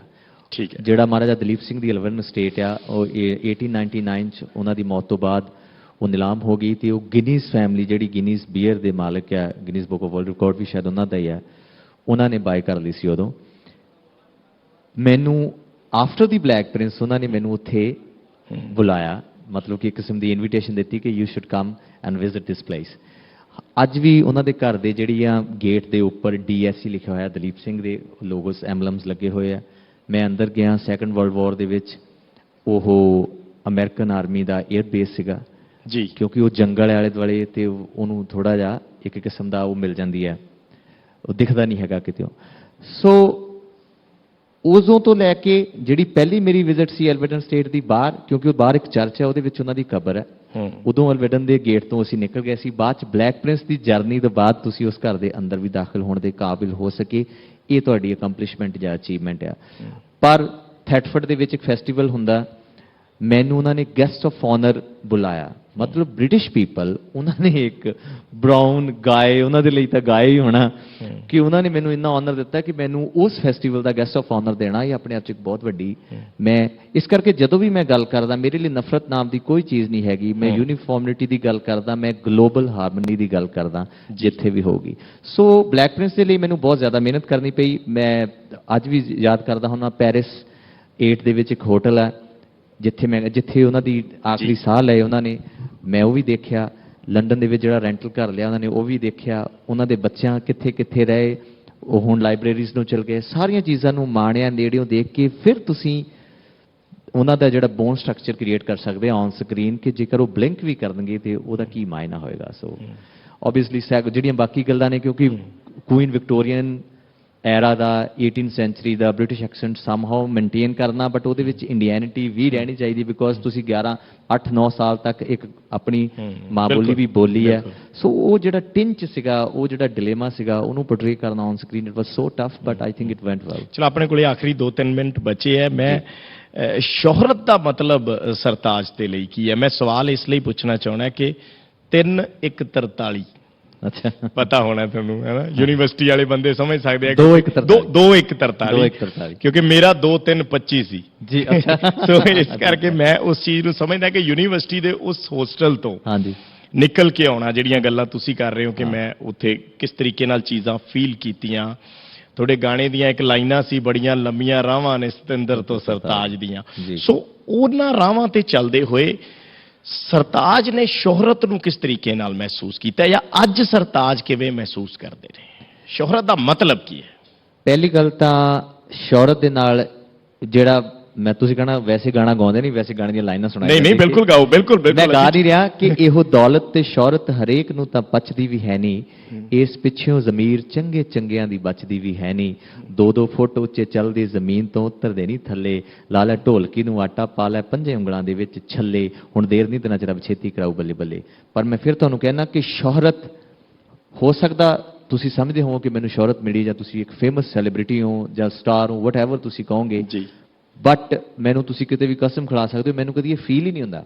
ਠੀਕ ਹੈ। ਜਿਹੜਾ ਮਹਾਰਾਜਾ ਦਲੀਪ ਸਿੰਘ ਦੀ ਐਲਵਰਡਨ ਸਟੇਟ ਆ ਉਹ 1899 'ਚ ਉਹਨਾਂ ਦੀ ਮੌਤ ਤੋਂ ਬਾਅਦ ਉਹ ਨਿਲਾਮ ਹੋ ਗਈ ਤੇ ਉਹ ਗਿਨੀਜ਼ ਫੈਮਿਲੀ ਜਿਹੜੀ ਗਿਨੀਜ਼ ਬੀਅਰ ਦੇ ਮਾਲਕ ਆ, Guinness Book of World Record ਵੀ ਸ਼ਾਇਦ ਉਹਨਾਂ ਦਾ ਹੀ ਆ, ਉਹਨਾਂ ਨੇ ਬਾਏ ਕਰ ਲਈ ਸੀ ਉਦੋਂ। ਮੈਨੂੰ ਆਫਟਰ ਦੀ ਬਲੈਕ ਪ੍ਰਿੰਸ ਉਹਨਾਂ ਨੇ ਮੈਨੂੰ ਉੱਥੇ ਬੁਲਾਇਆ, ਮਤਲਬ ਕਿ ਇੱਕ ਕਿਸਮ ਦੀ ਇਨਵੀਟੇਸ਼ਨ ਦਿੱਤੀ ਕਿ you should come and visit this place. ਅੱਜ ਵੀ ਉਹਨਾਂ ਦੇ ਘਰ ਦੇ ਜਿਹੜੀਆਂ ਗੇਟ ਦੇ ਉੱਪਰ DSC ਲਿਖਿਆ ਹੋਇਆ, ਦਲੀਪ ਸਿੰਘ ਦੇ ਲੋਗੋਸ ਐਮਬਲਮਸ ਲੱਗੇ ਹੋਏ ਆ। ਮੈਂ ਅੰਦਰ ਗਿਆ, ਸੈਕੰਡ ਵਰਲਡ ਵਾਰ ਦੇ ਵਿੱਚ ਉਹ ਅਮਰੀਕਨ ਆਰਮੀ ਦਾ 에ਅਰ ਬੇਸ ਸੀਗਾ ਜੀ, ਕਿਉਂਕਿ ਉਹ ਜੰਗਲ ਆਲੇ ਦੁਆਲੇ ਤੇ ਉਹਨੂੰ ਥੋੜਾ ਜਿਹਾ ਇੱਕ ਕਿਸਮ ਦਾ ਉਹ ਮਿਲ ਜਾਂਦੀ ਹੈ, ਉਹ ਦਿਖਦਾ ਨਹੀਂ ਹੈਗਾ ਕਿਤੇ। ਸੋ ਉਦੋਂ ਤੋਂ ਲੈ ਕੇ ਜਿਹੜੀ ਪਹਿਲੀ ਮੇਰੀ ਵਿਜ਼ਿਟ ਸੀ ਐਲਵਰਡਨ ਸਟੇਟ ਦੀ ਬਾਹਰ, ਕਿਉਂਕਿ ਉਹ ਬਾਹਰ ਇੱਕ ਚਰਚ ਹੈ, ਉਹਦੇ ਵਿੱਚ ਉਹਨਾਂ ਦੀ ਕਬਰ ਹੈ। ਉਦੋਂ ਐਲਵਰਡਨ ਦੇ ਗੇਟ ਤੋਂ ਅਸੀਂ ਨਿਕਲ ਗਏ ਸੀ। ਬਾਅਦ ਚ ਬਲੈਕ ਪ੍ਰਿੰਸ ਦੀ ਜਰਨੀ ਤੋਂ ਬਾਅਦ ਤੁਸੀਂ ਉਸ ਘਰ ਦੇ ਅੰਦਰ ਵੀ ਦਾਖਲ ਹੋਣ ਦੇ ਕਾਬਿਲ ਹੋ ਸਕੇ, ਇਹ ਤੁਹਾਡੀ ਅਕੰਪਲਿਸ਼ਮੈਂਟ ਜਾਂ ਅਚੀਵਮੈਂਟ ਆ। ਪਰ ਥੈਟਫੋਰਡ ਦੇ ਵਿੱਚ ਇੱਕ ਫੈਸਟੀਵਲ ਹੁੰਦਾ, ਮੈਨੂੰ ਉਹਨਾਂ ਨੇ ਗੈਸਟ ਆਫ ਆਨਰ ਬੁਲਾਇਆ, ਮਤਲਬ ਬ੍ਰਿਟਿਸ਼ ਪੀਪਲ, ਉਹਨਾਂ ਨੇ ਇੱਕ ਬਰਾਊਨ ਗਾਏ, ਉਹਨਾਂ ਦੇ ਲਈ ਤਾਂ ਗਾਏ ਹੀ ਹੋਣਾ, ਕਿ ਉਹਨਾਂ ਨੇ ਮੈਨੂੰ ਇੰਨਾ ਆਨਰ ਦਿੱਤਾ ਕਿ ਮੈਨੂੰ ਉਸ ਫੈਸਟੀਵਲ ਦਾ ਗੈਸਟ ਆਫ ਆਨਰ ਦੇਣਾ, ਇਹ ਆਪਣੇ ਆਪ 'ਚ ਇੱਕ ਬਹੁਤ ਵੱਡੀ। ਮੈਂ ਇਸ ਕਰਕੇ ਜਦੋਂ ਵੀ ਮੈਂ ਗੱਲ ਕਰਦਾ, ਮੇਰੇ ਲਈ ਨਫ਼ਰਤ ਨਾਮ ਦੀ ਕੋਈ ਚੀਜ਼ ਨਹੀਂ ਹੈਗੀ। ਮੈਂ ਯੂਨੀਫਾਰਮਿਟੀ ਦੀ ਗੱਲ ਕਰਦਾ, ਮੈਂ ਗਲੋਬਲ ਹਾਰਮਨੀ ਦੀ ਗੱਲ ਕਰਦਾ ਜਿੱਥੇ ਵੀ ਹੋਊਗੀ। ਸੋ ਬਲੈਕ ਪ੍ਰਿੰਸ ਦੇ ਲਈ ਮੈਨੂੰ ਬਹੁਤ ਜ਼ਿਆਦਾ ਮਿਹਨਤ ਕਰਨੀ ਪਈ। ਮੈਂ ਅੱਜ ਵੀ ਯਾਦ ਕਰਦਾ ਹੁੰਦਾ, ਪੈਰਿਸ 8 ਦੇ ਵਿੱਚ ਇੱਕ ਹੋਟਲ ਹੈ ਜਿੱਥੇ ਉਹਨਾਂ ਦੀ ਆਖਰੀ ਸਾਹ ਲਏ ਉਹਨਾਂ ਨੇ, ਮੈਂ ਉਹ ਵੀ ਦੇਖਿਆ। ਲੰਡਨ ਦੇ ਵਿੱਚ ਜਿਹੜਾ ਰੈਂਟਲ ਘਰ ਲਿਆ ਉਹਨਾਂ ਨੇ, ਉਹ ਵੀ ਦੇਖਿਆ। ਉਹਨਾਂ ਦੇ ਬੱਚਿਆਂ ਕਿੱਥੇ ਕਿੱਥੇ ਰਹੇ, ਉਹ ਹੁਣ ਲਾਇਬ੍ਰੇਰੀਜ਼ ਨੂੰ ਚਲ ਗਏ। ਸਾਰੀਆਂ ਚੀਜ਼ਾਂ ਨੂੰ ਮਾਣਿਆ, ਨੇੜਿਓਂ ਦੇਖ ਕੇ ਫਿਰ ਤੁਸੀਂ ਉਹਨਾਂ ਦਾ ਜਿਹੜਾ ਬੋਨ ਸਟਰਕਚਰ ਕ੍ਰੀਏਟ ਕਰ ਸਕਦੇ ਔਨ ਸਕਰੀਨ, ਕਿ ਜੇਕਰ ਉਹ ਬਲਿੰਕ ਵੀ ਕਰਨਗੇ ਤੇ ਉਹਦਾ ਕੀ ਮਾਇਨਾ ਹੋਏਗਾ। ਸੋ ਓਬਵੀਅਸਲੀ ਜਿਹੜੀਆਂ ਬਾਕੀ ਗੱਲਾਂ ਨੇ, ਕਿਉਂਕਿ ਕੁਈਨ ਵਿਕਟੋਰੀਅਨ ਐਰਾ ਦਾ 18th ਸੈਂਚਰੀ ਦਾ ਬ੍ਰਿਟਿਸ਼ ਐਕਸੈਂਟ ਸਮਹਾਉ ਮੇਨਟੇਨ ਕਰਨਾ, ਬਟ ਉਹਦੇ ਵਿੱਚ ਇੰਡੀਅਨਿਟੀ ਵੀ ਰਹਿਣੀ ਚਾਹੀਦੀ, ਬਿਕੋਜ਼ ਤੁਸੀਂ 8-9 ਸਾਲ ਤੱਕ ਇੱਕ ਆਪਣੀ ਮਾਂ ਬੋਲੀ ਵੀ ਬੋਲੀ ਹੈ। ਸੋ ਉਹ ਜਿਹੜਾ ਟਿੰਚ ਸੀਗਾ, ਉਹ ਜਿਹੜਾ ਡਿਲੇਮਾ ਸੀਗਾ, ਉਹਨੂੰ ਪੋਰਟਰੇ ਕਰਨਾ on screen, it was so tough, but I think it ਵੈਂਟ well. ਚਲੋ ਆਪਣੇ ਕੋਲੇ ਆਖਰੀ 2-3 ਮਿੰਟ ਬਚੇ ਹੈ। ਮੈਂ ਸ਼ੋਹਰਤ ਦਾ ਮਤਲਬ ਸਰਤਾਜ ਦੇ ਲਈ ਕੀ ਹੈ? ਮੈਂ ਸਵਾਲ ਇਸ ਲਈ ਪੁੱਛਣਾ ਚਾਹੁੰਦਾ ਕਿ 3-1-43 ਅੱਛਾ, ਪਤਾ ਹੋਣਾ ਤੁਹਾਨੂੰ, ਹੈ ਨਾ? ਯੂਨੀਵਰਸਿਟੀ ਵਾਲੇ ਬੰਦੇ ਸਮਝ ਸਕਦੇ ਆ। 2-1-43 ਕਿਉਂਕਿ ਮੇਰਾ 2-3-25 ਸੀ ਜੀ। ਅੱਛਾ, ਸੋ ਇਸ ਕਰਕੇ ਮੈਂ ਉਸ ਚੀਜ਼ ਨੂੰ ਸਮਝਦਾ ਕਿ ਯੂਨੀਵਰਸਿਟੀ ਦੇ ਉਸ ਹੋਸਟਲ ਤੋਂ ਹਾਂਜੀ ਨਿਕਲ ਕੇ ਆਉਣਾ, ਜਿਹੜੀਆਂ ਗੱਲਾਂ ਤੁਸੀਂ ਕਰ ਰਹੇ ਹੋ ਕਿ ਮੈਂ ਉੱਥੇ ਕਿਸ ਤਰੀਕੇ ਨਾਲ ਚੀਜ਼ਾਂ ਫੀਲ ਕੀਤੀਆਂ। ਤੁਹਾਡੇ ਗਾਣੇ ਦੀਆਂ ਇੱਕ ਲਾਈਨਾਂ ਸੀ, ਬੜੀਆਂ ਲੰਮੀਆਂ ਰਾਹਾਂ ਨੇ ਸਤਿੰਦਰ ਤੋਂ ਸਰਤਾਜ ਦੀਆਂ। ਸੋ ਉਹਨਾਂ ਰਾਹਾਂ ਤੇ ਚੱਲਦੇ ਹੋਏ ਸਰਤਾਜ ਨੇ ਸ਼ੋਹਰਤ ਨੂੰ ਕਿਸ ਤਰੀਕੇ ਨਾਲ ਮਹਿਸੂਸ ਕੀਤਾ, ਜਾਂ ਅੱਜ ਸਰਤਾਜ ਕਿਵੇਂ ਮਹਿਸੂਸ ਕਰਦੇ ਨੇ? ਸ਼ੋਹਰਤ ਦਾ ਮਤਲਬ ਕੀ ਹੈ? ਪਹਿਲੀ ਗੱਲ ਤਾਂ ਸ਼ੋਹਰਤ ਦੇ ਨਾਲ ਜਿਹੜਾ ਮੈਂ, ਤੁਸੀਂ ਕਹਣਾ ਵੈਸੇ ਗਾਣਾ ਗਾਉਂਦੇ ਨਹੀਂ, ਵੈਸੇ ਗਾਣੇ ਦੀਆਂ ਲਾਈਨਾਂ ਸੁਣਾਈ। ਨਹੀਂ ਬਿਲਕੁਲ ਗਾਓ, ਬਿਲਕੁਲ। ਮੈਂ ਗਾ ਨਹੀਂ ਰਿਹਾ ਕਿ ਇਹੋ ਦੌਲਤ ਤੇ ਸ਼ੋਹਰਤ ਹਰੇਕ ਨੂੰ ਤਾਂ ਪਚਦੀ ਵੀ ਹੈ ਨਹੀਂ, ਇਸ ਪਿੱਛੋਂ ਜ਼ਮੀਰ ਚੰਗੇ ਚੰਗਿਆਂ ਦੀ ਬਚਦੀ ਵੀ ਹੈ ਨਹੀਂ। 2-2 ਫੁੱਟ ਉੱਚੇ ਚੱਲਦੇ ਜ਼ਮੀਨ ਤੋਂ ਉਤਰਦੇ ਨਹੀਂ ਥੱਲੇ, ਲਾ ਲੈ ਢੋਲਕੀ ਨੂੰ ਆਟਾ ਪਾ ਲੈ 5 ਉਂਗਲਾਂ ਦੇ ਵਿੱਚ ਛੱਲੇ, ਹੁਣ ਦੇਰ ਨਹੀਂ ਦੇਣਾ ਰੱਬ ਛੇਤੀ ਕਰਾਊ ਬੱਲੇ ਬੱਲੇ। ਪਰ ਮੈਂ ਫਿਰ ਤੁਹਾਨੂੰ ਕਹਿਣਾ ਕਿ ਸ਼ੋਹਰਤ ਹੋ ਸਕਦਾ ਤੁਸੀਂ ਸਮਝਦੇ ਹੋ ਕਿ ਮੈਨੂੰ ਸ਼ੋਹਰਤ ਮਿਲੀ, ਜਾਂ ਤੁਸੀਂ ਇੱਕ ਫੇਮਸ ਸੈਲੀਬ੍ਰਿਟੀ ਹੋ ਜਾਂ ਸਟਾਰ ਹੋ, ਵਟਐਵਰ ਤੁਸੀਂ ਕਹੋਗੇ ਜੀ, ਬਟ ਮੈਨੂੰ ਤੁਸੀਂ ਕਿਤੇ ਵੀ ਕਸਮ ਖਿਲਾ ਸਕਦੇ ਹੋ, ਮੈਨੂੰ ਕਦੀ ਇਹ ਫੀਲ ਹੀ ਨਹੀਂ ਹੁੰਦਾ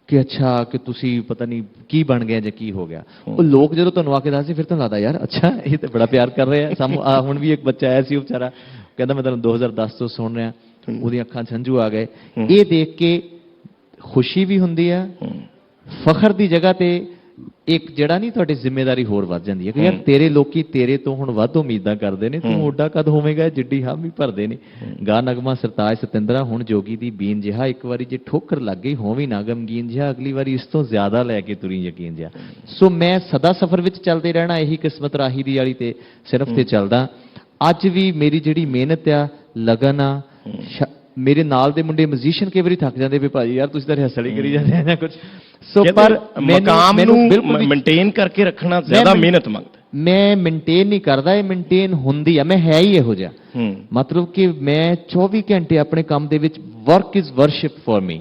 ਕਿ ਅੱਛਾ ਕਿ ਤੁਸੀਂ ਪਤਾ ਨਹੀਂ ਕੀ ਬਣ ਗਿਆ ਜਾਂ ਕੀ ਹੋ ਗਿਆ। ਉਹ ਲੋਕ ਜਦੋਂ ਤੁਹਾਨੂੰ ਆ ਕੇ ਦੱਸਦੇ, ਫਿਰ ਤੁਹਾਨੂੰ ਲੱਗਦਾ ਯਾਰ ਅੱਛਾ ਇਹ ਤਾਂ ਬੜਾ ਪਿਆਰ ਕਰ ਰਹੇ ਆ ਸਾਨੂੰ। ਹੁਣ ਵੀ ਇੱਕ ਬੱਚਾ ਆਇਆ ਸੀ, ਉਹ ਵਿਚਾਰਾ ਕਹਿੰਦਾ ਮੈਂ ਤੁਹਾਨੂੰ 2010 ਤੋਂ ਸੁਣ ਰਿਹਾ, ਉਹਦੀਆਂ ਅੱਖਾਂ 'ਚ ਹੰਝੂ ਆ ਗਏ। ਇਹ ਦੇਖ ਕੇ ਖੁਸ਼ੀ ਵੀ ਹੁੰਦੀ ਆ, ਫਖਰ ਦੀ ਜਗ੍ਹਾ ਤੇ ਇੱਕ ਜਿਹੜਾ ਨਹੀਂ ਤੁਹਾਡੀ ਜ਼ਿੰਮੇਵਾਰੀ ਹੋਰ ਵੱਧ ਜਾਂਦੀ ਹੈ ਕਿ ਯਾਰ ਤੇਰੇ ਲੋਕੀ ਤੇਰੇ ਤੋਂ ਹੁਣ ਵੱਧ ਉਮੀਦਾਂ ਕਰਦੇ ਨੇ, ਤੂੰ ਓਡਾ ਕਦ ਹੋਵੇਂਗਾ ਜਿੱਡੀ ਹਾਮੀ ਭਰਦੇ ਨੇ। ਗਾ ਨਗਮਾ ਸਰਤਾਜ ਸਤਿੰਦਰਾ, ਹੁਣ ਜੋਗੀ ਦੀ ਬੀਨ ਜਿਹਾ, ਇੱਕ ਵਾਰੀ ਜੇ ਠੋਕਰ ਲੱਗ ਗਈ ਹੋਵੀਂ ਨਾ ਗਮਗੀਨ ਜਿਹਾ, ਅਗਲੀ ਵਾਰੀ ਇਸ ਤੋਂ ਜ਼ਿਆਦਾ ਲੈ ਕੇ ਤੁਰੀ ਯਕੀਨ ਜਿਹਾ। ਸੋ ਮੈਂ ਸਦਾ ਸਫ਼ਰ ਵਿੱਚ ਚੱਲਦੇ ਰਹਿਣਾ, ਇਹੀ ਕਿਸਮਤ ਰਾਹੀ ਦੀ ਵਾਲੀ ਤੇ ਸਿਰਫ ਤੇ ਚੱਲਦਾ। ਅੱਜ ਵੀ ਮੇਰੀ ਜਿਹੜੀ ਮਿਹਨਤ ਆ, ਲਗਨ ਆ, ਮੇਰੇ ਨਾਲ ਦੇ ਮੁੰਡੇ ਮਿਊਜ਼ੀਸ਼ੀਅਨ ਕਈ ਵਾਰੀ ਥੱਕ ਜਾਂਦੇ ਵੀ ਭਾਜੀ ਯਾਰ ਤੁਸੀਂ ਤਾਂ ਰਿਹਰਸਲ ਹੀ ਕਰੀ ਜਾਂਦੇ ਆ ਕੁਝ। ਸੋ ਪਰ ਮਕਾਮ ਨੂੰ ਮੇਨਟੇਨ ਕਰਕੇ ਰੱਖਣਾ ਜ਼ਿਆਦਾ ਮਿਹਨਤ ਮੰਗਦਾ। ਮੈਂ ਮੇਨਟੇਨ ਨਹੀਂ ਕਰਦਾ, ਇਹ ਮੇਨਟੇਨ ਹੁੰਦੀ ਆ, ਮੈਂ ਹੈ ਹੀ ਇਹੋ ਜਿਹਾ। ਮਤਲਬ ਕਿ ਮੈਂ 24 ਘੰਟੇ ਆਪਣੇ ਕੰਮ ਦੇ ਵਿੱਚ, work is worship for me.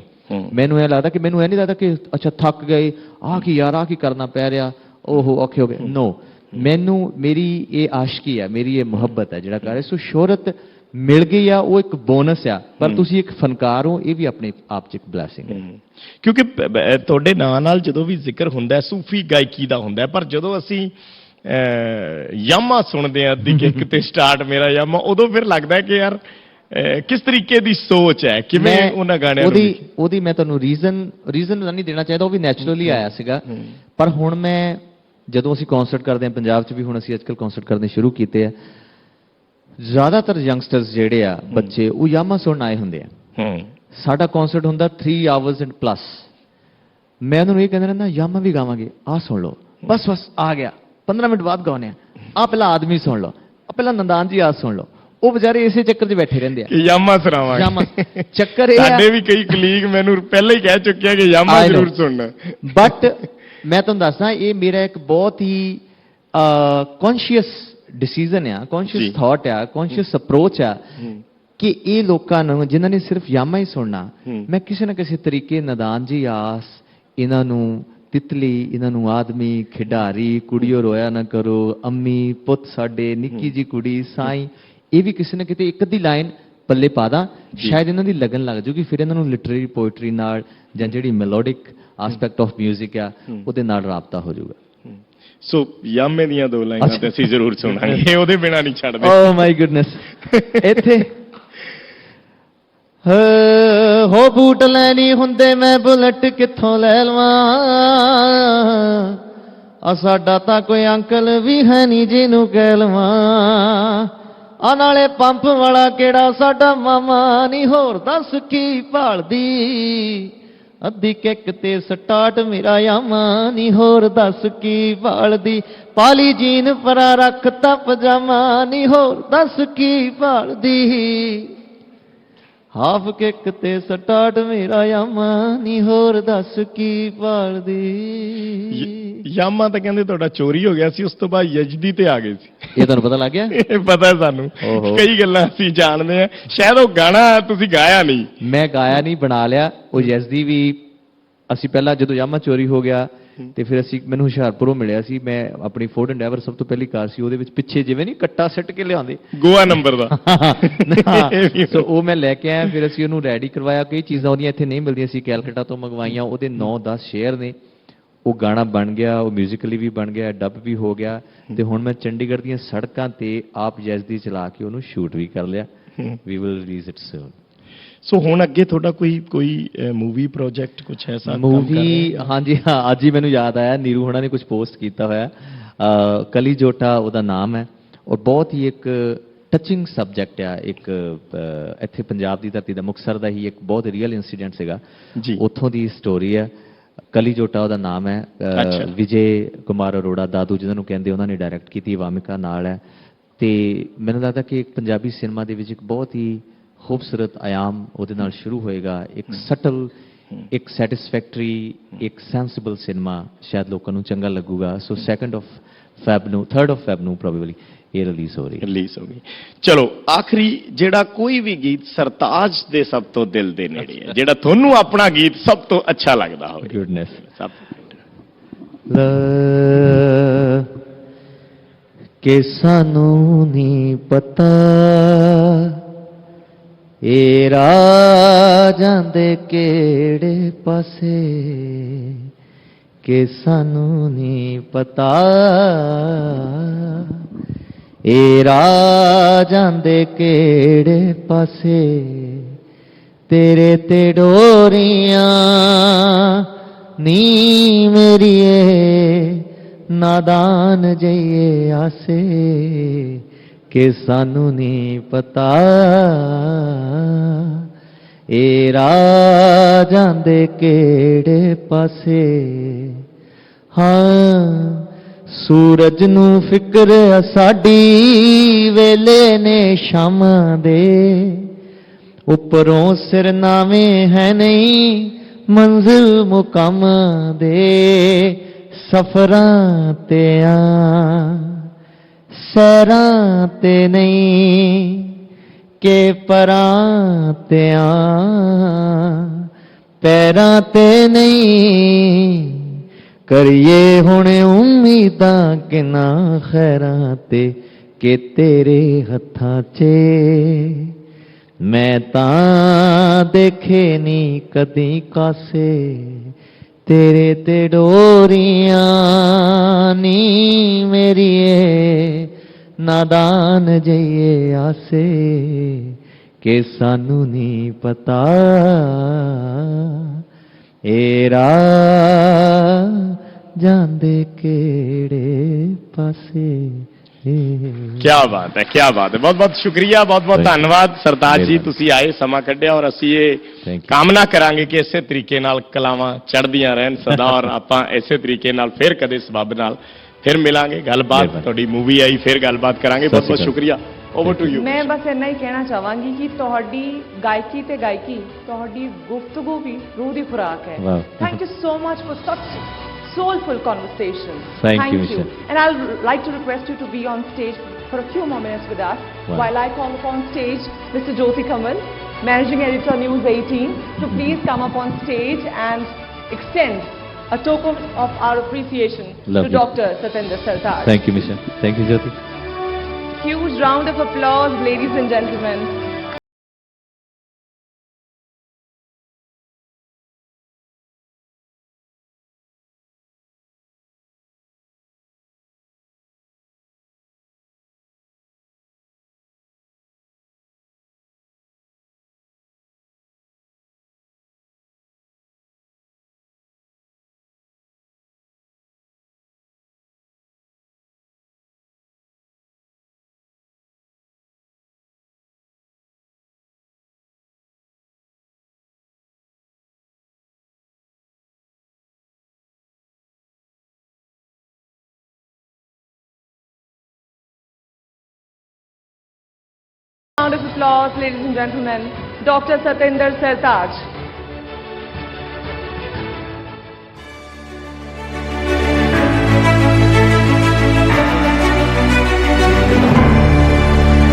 ਮੈਨੂੰ ਇਹ ਲੱਗਦਾ ਕਿ ਮੈਨੂੰ ਇਹ ਨਹੀਂ ਲੱਗਦਾ ਕਿ ਅੱਛਾ ਥੱਕ ਗਏ, ਆਹ ਕੀ ਯਾਰ, ਆਹ ਕੀ ਕਰਨਾ ਪੈ ਰਿਹਾ, ਓਹੋ ਔਖੇ ਹੋ ਗਏ। ਨੋ, ਮੈਨੂੰ ਮੇਰੀ ਇਹ ਆਸ਼ਕੀ ਹੈ, ਮੇਰੀ ਇਹ ਮੁਹੱਬਤ ਹੈ ਜਿਹੜਾ ਕਰ ਰਿਹਾ। ਸੋ ਸ਼ੋਹਰਤ ਮਿਲ ਗਈ ਆ, ਉਹ ਇੱਕ ਬੋਨਸ ਆ, ਪਰ ਤੁਸੀਂ ਇੱਕ ਫਨਕਾਰ ਹੋ, ਇਹ ਵੀ ਆਪਣੇ ਆਪ 'ਚ ਇੱਕ ਬਲੈਸਿੰਗ ਹੈ। ਕਿਉਂਕਿ ਤੁਹਾਡੇ ਨਾਂ ਨਾਲ ਜਦੋਂ ਵੀ ਜ਼ਿਕਰ ਹੁੰਦਾ ਸੂਫੀ ਗਾਇਕੀ ਦਾ ਹੁੰਦਾ, ਪਰ ਜਦੋਂ ਅਸੀਂ ਯਾਮਾ ਸੁਣਦੇ ਆ ਅੱਧੀ ਕਿੱਕ ਤੇ ਸਟਾਰਟ ਮੇਰਾ ਯਾਮਾ, ਉਦੋਂ ਫਿਰ ਲੱਗਦਾ ਕਿ ਯਾਰ ਕਿਸ ਤਰੀਕੇ ਦੀ ਸੋਚ ਹੈ, ਕਿਵੇਂ ਉਹਨਾਂ ਗਾਣਿਆਂ ਨੂੰ ਉਹਦੀ ਮੈਂ ਤੁਹਾਨੂੰ ਰੀਜ਼ਨ ਨਹੀਂ ਦੇਣਾ ਚਾਹੀਦਾ, ਉਹ ਵੀ ਨੈਚੁਰਲੀ ਆਇਆ ਸੀਗਾ। ਪਰ ਹੁਣ ਮੈਂ ਜਦੋਂ ਅਸੀਂ ਕਨਸਰਟ ਕਰਦੇ ਹਾਂ ਪੰਜਾਬ 'ਚ ਵੀ, ਹੁਣ ਅਸੀਂ ਅੱਜਕੱਲ ਕਨਸਰਟ ਕਰਨੇ ਸ਼ੁਰੂ ਕੀਤੇ ਆ, ਜ਼ਿਆਦਾਤਰ ਯੰਗਸਟਰਸ ਜਿਹੜੇ ਆ ਬੱਚੇ, ਉਹ ਯਾਮਾ ਸੁਣਨ ਆਏ ਹੁੰਦੇ ਆ। ਸਾਡਾ ਕਨਸਰਟ ਹੁੰਦਾ 3 hours and plus, ਮੈਂ ਉਹਨਾਂ ਨੂੰ ਇਹ ਕਹਿੰਦਾ ਰਹਿੰਦਾ ਯਾਮਾ ਵੀ ਗਾਵਾਂਗੇ, ਆਹ ਸੁਣ ਲਓ, ਬਸ ਆ ਗਿਆ, 15 ਮਿੰਟ ਬਾਅਦ ਗਾਉਣੇ ਆ ਪਹਿਲਾਂ ਆਦਮੀ ਸੁਣ ਲਓ, ਪਹਿਲਾਂ ਨੰਦਾਨ ਜੀ ਆਹ ਸੁਣ ਲਓ। ਉਹ ਵਿਚਾਰੇ ਇਸੇ ਚੱਕਰ 'ਚ ਬੈਠੇ ਰਹਿੰਦੇ ਆ, ਯਾਮਾ ਸੁਣਾਵਾਂਗੇ। ਯਾਮਾ ਚੱਕਰ ਇਹ ਸਾਡੇ ਵੀ ਕਈ ਕਲੀਗ ਮੈਨੂੰ ਪਹਿਲਾਂ ਹੀ ਕਹਿ ਚੁੱਕਿਆ ਕਿ ਯਾਮਾ ਜ਼ਰੂਰ ਸੁਣਨਾ। ਬਟ ਮੈਂ ਤੁਹਾਨੂੰ ਦੱਸਦਾ, ਇਹ ਮੇਰਾ ਇੱਕ ਬਹੁਤ ਹੀ ਕੌਨਸ਼ੀਅਸ ਡਿਸੀਜਨ ਆ, ਕੌਨਸ਼ੀਅਸ ਥਾਟ ਆ, ਕੌਨਸ਼ੀਅਸ ਅਪਰੋਚ ਆ ਕਿ ਇਹ ਲੋਕਾਂ ਨੂੰ ਜਿਨ੍ਹਾਂ ਨੇ ਸਿਰਫ ਯਾਮਾ ਹੀ ਸੁਣਨਾ, ਮੈਂ ਕਿਸੇ ਨਾ ਕਿਸੇ ਤਰੀਕੇ ਨਦਾਨ ਜੀ ਆਸ, ਇਹਨਾਂ ਨੂੰ ਤਿਤਲੀ, ਇਹਨਾਂ ਨੂੰ ਆਦਮੀ, ਖਿਡਾਰੀ, ਕੁੜੀਓ ਰੋਇਆ ਨਾ ਕਰੋ, ਅੰਮੀ ਪੁੱਤ ਸਾਡੇ, ਨਿੱਕੀ ਜੀ ਕੁੜੀ, ਸਾਈਂ, ਇਹ ਵੀ ਕਿਸੇ ਨਾ ਕਿਤੇ ਇੱਕ ਅੱਧੀ ਲਾਈਨ ਪੱਲੇ ਪਾ ਦਾਂ, ਸ਼ਾਇਦ ਇਹਨਾਂ ਦੀ ਲਗਨ ਲੱਗ ਜੂਗੀ, ਫਿਰ ਇਹਨਾਂ ਨੂੰ ਲਿਟਰੇਰੀ ਪੋਇਟਰੀ ਨਾਲ ਜਾਂ ਜਿਹੜੀ ਮੈਲੋਡਿਕ ਆਸਪੈਕਟ ਆਫ ਮਿਊਜ਼ਿਕ ਆ ਉਹਦੇ ਨਾਲ ਰਾਬਤਾ ਹੋ ਜਾਊਗਾ। ਸੋ ਯਾਮੇ ਦੀਆਂ 2 ਲਾਈਨਾਂ ਤੇ ਅਸੀਂ ਜ਼ਰੂਰ ਸੁਣਾਂਗੇ, ਉਹਦੇ ਬਿਨਾ ਨਹੀਂ ਛੱਡਦੇ। ਓ ਮਾਈ ਗੁੱਡਨੈਸ, ਇੱਥੇ ਹੋ ਬੂਟ ਲੈਣੀ ਹੁੰਦੇ ਮੈਂ ਬੁਲਟ ਕਿੱਥੋਂ ਲੈ ਲਵਾਂ, ਆ ਸਾਡਾ ਤਾਂ ਕੋਈ ਅੰਕਲ ਵੀ ਹੈ ਨਹੀਂ ਜਿਹਨੂੰ ਕਹਿ ਲਵਾਂ, ਆ ਨਾਲੇ ਪੰਪ ਵਾਲਾ ਕਿਹੜਾ ਸਾਡਾ ਮਾਮਾ ਨਹੀਂ, ਹੋਰ ਦੱਸ ਕੀ ਭਾਲਦੀ, ਅੱਧੀ ਕਿੱਕ ਤੇ ਸਟਾਰਟ ਮੇਰਾ ਯਾਮਾ ਨਹੀਂ, ਹੋਰ ਦੱਸ ਕੀ ਭਾਲਦੀ, ਪਾਲੀ ਜੀਨ ਪਰਾ ਰੱਖਤਾ ਪਜਾਮਾ ਨਹੀਂ, ਹੋਰ ਦੱਸ ਕੀ ਭਾਲਦੀ, ਹਾਫ ਕਿੱਕ ਤੇ ਸਟਾਰਟ ਮੇਰਾ ਯਾਮਾ ਨਹੀਂ, ਹੋਰ ਦੱਸ ਕੀ ਭਾਲਦੀ। ਯਾਮਾ ਤਾਂ ਕਹਿੰਦੇ ਤੁਹਾਡਾ ਚੋਰੀ ਹੋ ਗਿਆ ਸੀ, ਉਸ ਤੋਂ ਬਾਅਦ ਯਜਦੀ ਤੇ ਆ ਗਏ ਸੀ। ਇਹ ਤੁਹਾਨੂੰ ਪਤਾ ਲੱਗ ਗਿਆ? ਇਹ ਪਤਾ ਸਾਨੂੰ, ਕਈ ਗੱਲਾਂ ਅਸੀਂ ਜਾਣਦੇ ਆ। ਸ਼ਾਇਦ ਉਹ ਗਾਣਾ ਤੁਸੀਂ ਗਾਇਆ ਨਹੀਂ। ਮੈਂ ਗਾਇਆ ਨਹੀਂ, ਬਣਾ ਲਿਆ। ਉਹ ਯਜਦੀ ਵੀ ਅਸੀਂ ਪਹਿਲਾਂ ਜਦੋਂ ਯਾਮਾ ਚੋਰੀ ਹੋ ਗਿਆ ਤੇ ਫਿਰ ਅਸੀਂ, ਮੈਨੂੰ ਹੁਸ਼ਿਆਰਪੁਰੋਂ ਮਿਲਿਆ ਸੀ, ਮੈਂ ਆਪਣੀ ਫੋਰਡ ਐਂਡੈਵਰ ਸਭ ਤੋਂ ਪਹਿਲੀ ਕਾਰ ਸੀ, ਉਹਦੇ ਵਿੱਚ ਪਿੱਛੇ ਜਿਵੇਂ ਨਹੀਂ ਕੱਟਾ ਸਿੱਟ ਕੇ ਲਿਆਉਂਦੇ ਗੋਆ ਨੰਬਰ ਦਾ, ਸੋ ਉਹ ਮੈਂ ਲੈ ਕੇ ਆਇਆ। ਫਿਰ ਅਸੀਂ ਉਹਨੂੰ ਰੈਡੀ ਕਰਵਾਇਆ, ਕਈ ਚੀਜ਼ਾਂ ਉਹਦੀਆਂ ਇੱਥੇ ਨਹੀਂ ਮਿਲਦੀਆਂ ਸੀ, ਕੈਲਕਟਾ ਤੋਂ ਮੰਗਵਾਈਆਂ। ਉਹਦੇ 9-10 ਸ਼ੇਅਰ ਨੇ, ਉਹ ਗਾਣਾ ਬਣ ਗਿਆ, ਉਹ ਮਿਊਜ਼ੀਕਲੀ ਵੀ ਬਣ ਗਿਆ, ਡੱਬ ਵੀ ਹੋ ਗਿਆ, ਤੇ ਹੁਣ ਮੈਂ ਚੰਡੀਗੜ੍ਹ ਦੀਆਂ ਸੜਕਾਂ ਤੇ ਆਪ ਯਜ਼ਦੀ ਚਲਾ ਕੇ ਉਹਨੂੰ ਸ਼ੂਟ ਵੀ ਕਰ ਲਿਆ। We will release it soon. So ਹੁਣ ਅੱਗੇ ਤੁਹਾਡਾ ਕੋਈ ਮੂਵੀ ਪ੍ਰੋਜੈਕਟ ਕੁਝ ਐਸਾ? ਮੂਵੀ, ਹਾਂਜੀ ਹਾਂ, ਅੱਜ ਹੀ ਮੈਨੂੰ ਯਾਦ ਆਇਆ, ਨੀਰੂ ਹੋਣਾ ਨੇ ਕੁਝ ਪੋਸਟ ਕੀਤਾ ਹੋਇਆ, ਕਲੀ ਜੋਟਾ ਉਹਦਾ ਨਾਮ ਹੈ, ਔਰ ਬਹੁਤ ਹੀ ਇੱਕ ਟੱਚਿੰਗ ਸਬਜੈਕਟ ਆ। ਇੱਕ ਇੱਥੇ ਪੰਜਾਬ ਦੀ ਧਰਤੀ ਦਾ, ਮੁਕਤਸਰ ਦਾ ਹੀ ਇੱਕ ਬਹੁਤ ਰੀਅਲ ਇੰਸੀਡੈਂਟ ਸੀਗਾ, ਉੱਥੋਂ ਦੀ ਸਟੋਰੀ ਹੈ। ਕਲੀ ਜੋਟਾ ਉਹਦਾ ਨਾਮ ਹੈ। ਵਿਜੇ ਕੁਮਾਰ ਅਰੋੜਾ ਦਾਦੂ ਜਿਹਨਾਂ ਨੂੰ ਕਹਿੰਦੇ, ਉਹਨਾਂ ਨੇ ਡਾਇਰੈਕਟ ਕੀਤੀ, ਵਾਮਿਕਾ ਨਾਲ ਹੈ। ਤੇ ਮੈਨੂੰ ਲੱਗਦਾ ਕਿ ਇੱਕ ਪੰਜਾਬੀ ਸਿਨੇਮਾ ਦੇ ਵਿੱਚ ਇੱਕ ਬਹੁਤ ਹੀ ਖੂਬਸੂਰਤ ਆਯਾਮ ਉਹਦੇ ਨਾਲ ਸ਼ੁਰੂ ਹੋਏਗਾ, ਇੱਕ ਸਟਲ, ਇੱਕ ਸੈਟਿਸਫੈਕਟਰੀ, ਇੱਕ ਸੈਂਸਿਬਲ ਸਿਨੇਮਾ, ਸ਼ਾਇਦ ਲੋਕਾਂ ਨੂੰ ਚੰਗਾ ਲੱਗੂਗਾ। ਸੋ 3rd of Feb ਨੂੰ ਪ੍ਰੋਬੇਬਲੀ ਇਹ ਰਿਲੀਜ਼ ਹੋ ਗਈ। ਚਲੋ ਆਖਰੀ, ਜਿਹੜਾ ਕੋਈ ਵੀ ਗੀਤ ਸਰਤਾਜ ਦੇ ਸਭ ਤੋਂ ਦਿਲ ਦੇ ਨੇੜੇ ਹੈ, ਜਿਹੜਾ ਤੁਹਾਨੂੰ ਆਪਣਾ ਗੀਤ ਸਭ ਤੋਂ ਅੱਛਾ ਲੱਗਦਾ ਹੋਵੇ। ਗੁੱਡਨੈਸ, ਕਿ ਸਾਨੂੰ ਨਹੀਂ ਪਤਾ ਇਹ ਰਾਹ ਜਾਂਦੇ ਕਿਹੜੇ ਪਾਸੇ, ਕਿ ਸਾਨੂੰ ਨਹੀਂ ਪਤਾ ਇਹ ਰਾਹ ਜਾਂਦੇ ਕਿਹੜੇ ਪਾਸੇ, ਤੇਰੇ ਤੇ ਡੋਰੀਆਂ ਨੀ ਮੇਰੀਏ ਨਾਦਾਨ ਜਈਏ ਆਸੇ, ਕਿ ਸਾਨੂੰ ਨਹੀਂ ਪਤਾ ਇਹ ਰਾਹ ਜਾਂਦੇ ਕਿਹੜੇ ਪਾਸੇ। ਹਾਂ, ਸੂਰਜ ਨੂੰ ਫਿਕਰ ਸਾਡੀ ਵੇਲੇ ਨੇ ਸ਼ਾਮਾਂ ਦੇ, ਉੱਪਰੋਂ ਸਿਰਨਾਵੇਂ ਹੈ ਨਹੀਂ ਮੰਜ਼ਿਲ ਮੁਕਾਮਾਂ ਦੇ, ਸਫਰਾਂ ਤੇ ਆ ਸੈਰਾਂ ਤੇ ਨਹੀਂ ਕਿ ਪਰਾਂ ਤੇ ਆ, ਪੈਰਾਂ ਤੇ ਨਹੀਂ ਕਰੀਏ ਹੁਣ ਉਮੀਦਾਂ ਕਿਨਾਂ ਖੈਰਾਂ ਤੇ, ਕਿ ਤੇਰੇ ਹੱਥਾਂ 'ਚ ਮੈਂ ਤਾਂ ਦੇਖੇ ਨੀ ਕਦੀ ਕਾਸੇ, ਤੇਰੇ ਤੇ ਡੋਰੀਆਂ ਨੀ ਮੇਰੀਏ ਨਾਦਾਨ ਜਈਏ ਆਸੇ, ਕਿ ਸਾਨੂੰ ਨੀ ਪਤਾ ਏ ਰਾਹ ਜਾਂਦੇ ਕਿਹੜੇ ਪਾਸੇ। ਕੀ ਬਾਤ ਹੈ, ਕੀ ਬਾਤ ਹੈ। ਬਹੁਤ ਬਹੁਤ ਸ਼ੁਕਰੀਆ, ਬਹੁਤ ਬਹੁਤ ਧੰਨਵਾਦ ਸਰਤਾਜ ਜੀ, ਤੁਸੀਂ ਆਏ, ਸਮਾਂ ਕੱਢਿਆ, ਔਰ ਅਸੀਂ ਇਹ ਕਾਮਨਾ ਕਰਾਂਗੇ ਕਿ ਇਸੇ ਤਰੀਕੇ ਨਾਲ ਕਲਾਵਾਂ ਚੜ੍ਹਦੀਆਂ ਰਹਿਣ ਸਦਾ, ਔਰ ਆਪਾਂ ਇਸੇ ਤਰੀਕੇ ਨਾਲ ਫਿਰ ਕਦੇ ਸਬੱਬ ਨਾਲ ਫਿਰ ਮਿਲਾਂਗੇ, ਗੱਲਬਾਤ, ਤੁਹਾਡੀ ਮੂਵੀ ਆਈ, ਫਿਰ ਗੱਲਬਾਤ ਕਰਾਂਗੇ। ਬਹੁਤ ਬਹੁਤ ਸ਼ੁਕਰੀਆ। Over to you. ਮੈਂ ਬਸ ਇੰਨਾ ਹੀ ਕਹਿਣਾ ਚਾਹਾਂਗੀ ਕਿ ਤੁਹਾਡੀ ਗਾਇਕੀ ਤੇ ਗਾਇਕੀ, ਤੁਹਾਡੀ ਗੁਫ਼ਤਗੂ ਵੀ ਰੂਹ ਦੀ ਖੁਰਾਕ ਹੈ। Thank you so much for such soulful conversation. Thank you, Misha. And I'll like to request you to be on stage for a few more minutes with us while I call upon stage Mr. Jyoti Kamal, Managing Editor News 18, to please come up on stage and extend a token of our appreciation to Dr. Satinder Sartaaj. Thank you, Misha. Thank you, Jyoti. Huge round of applause, ladies and gentlemen. Round of applause, ladies and gentlemen, Dr. Satinder Sartaaj.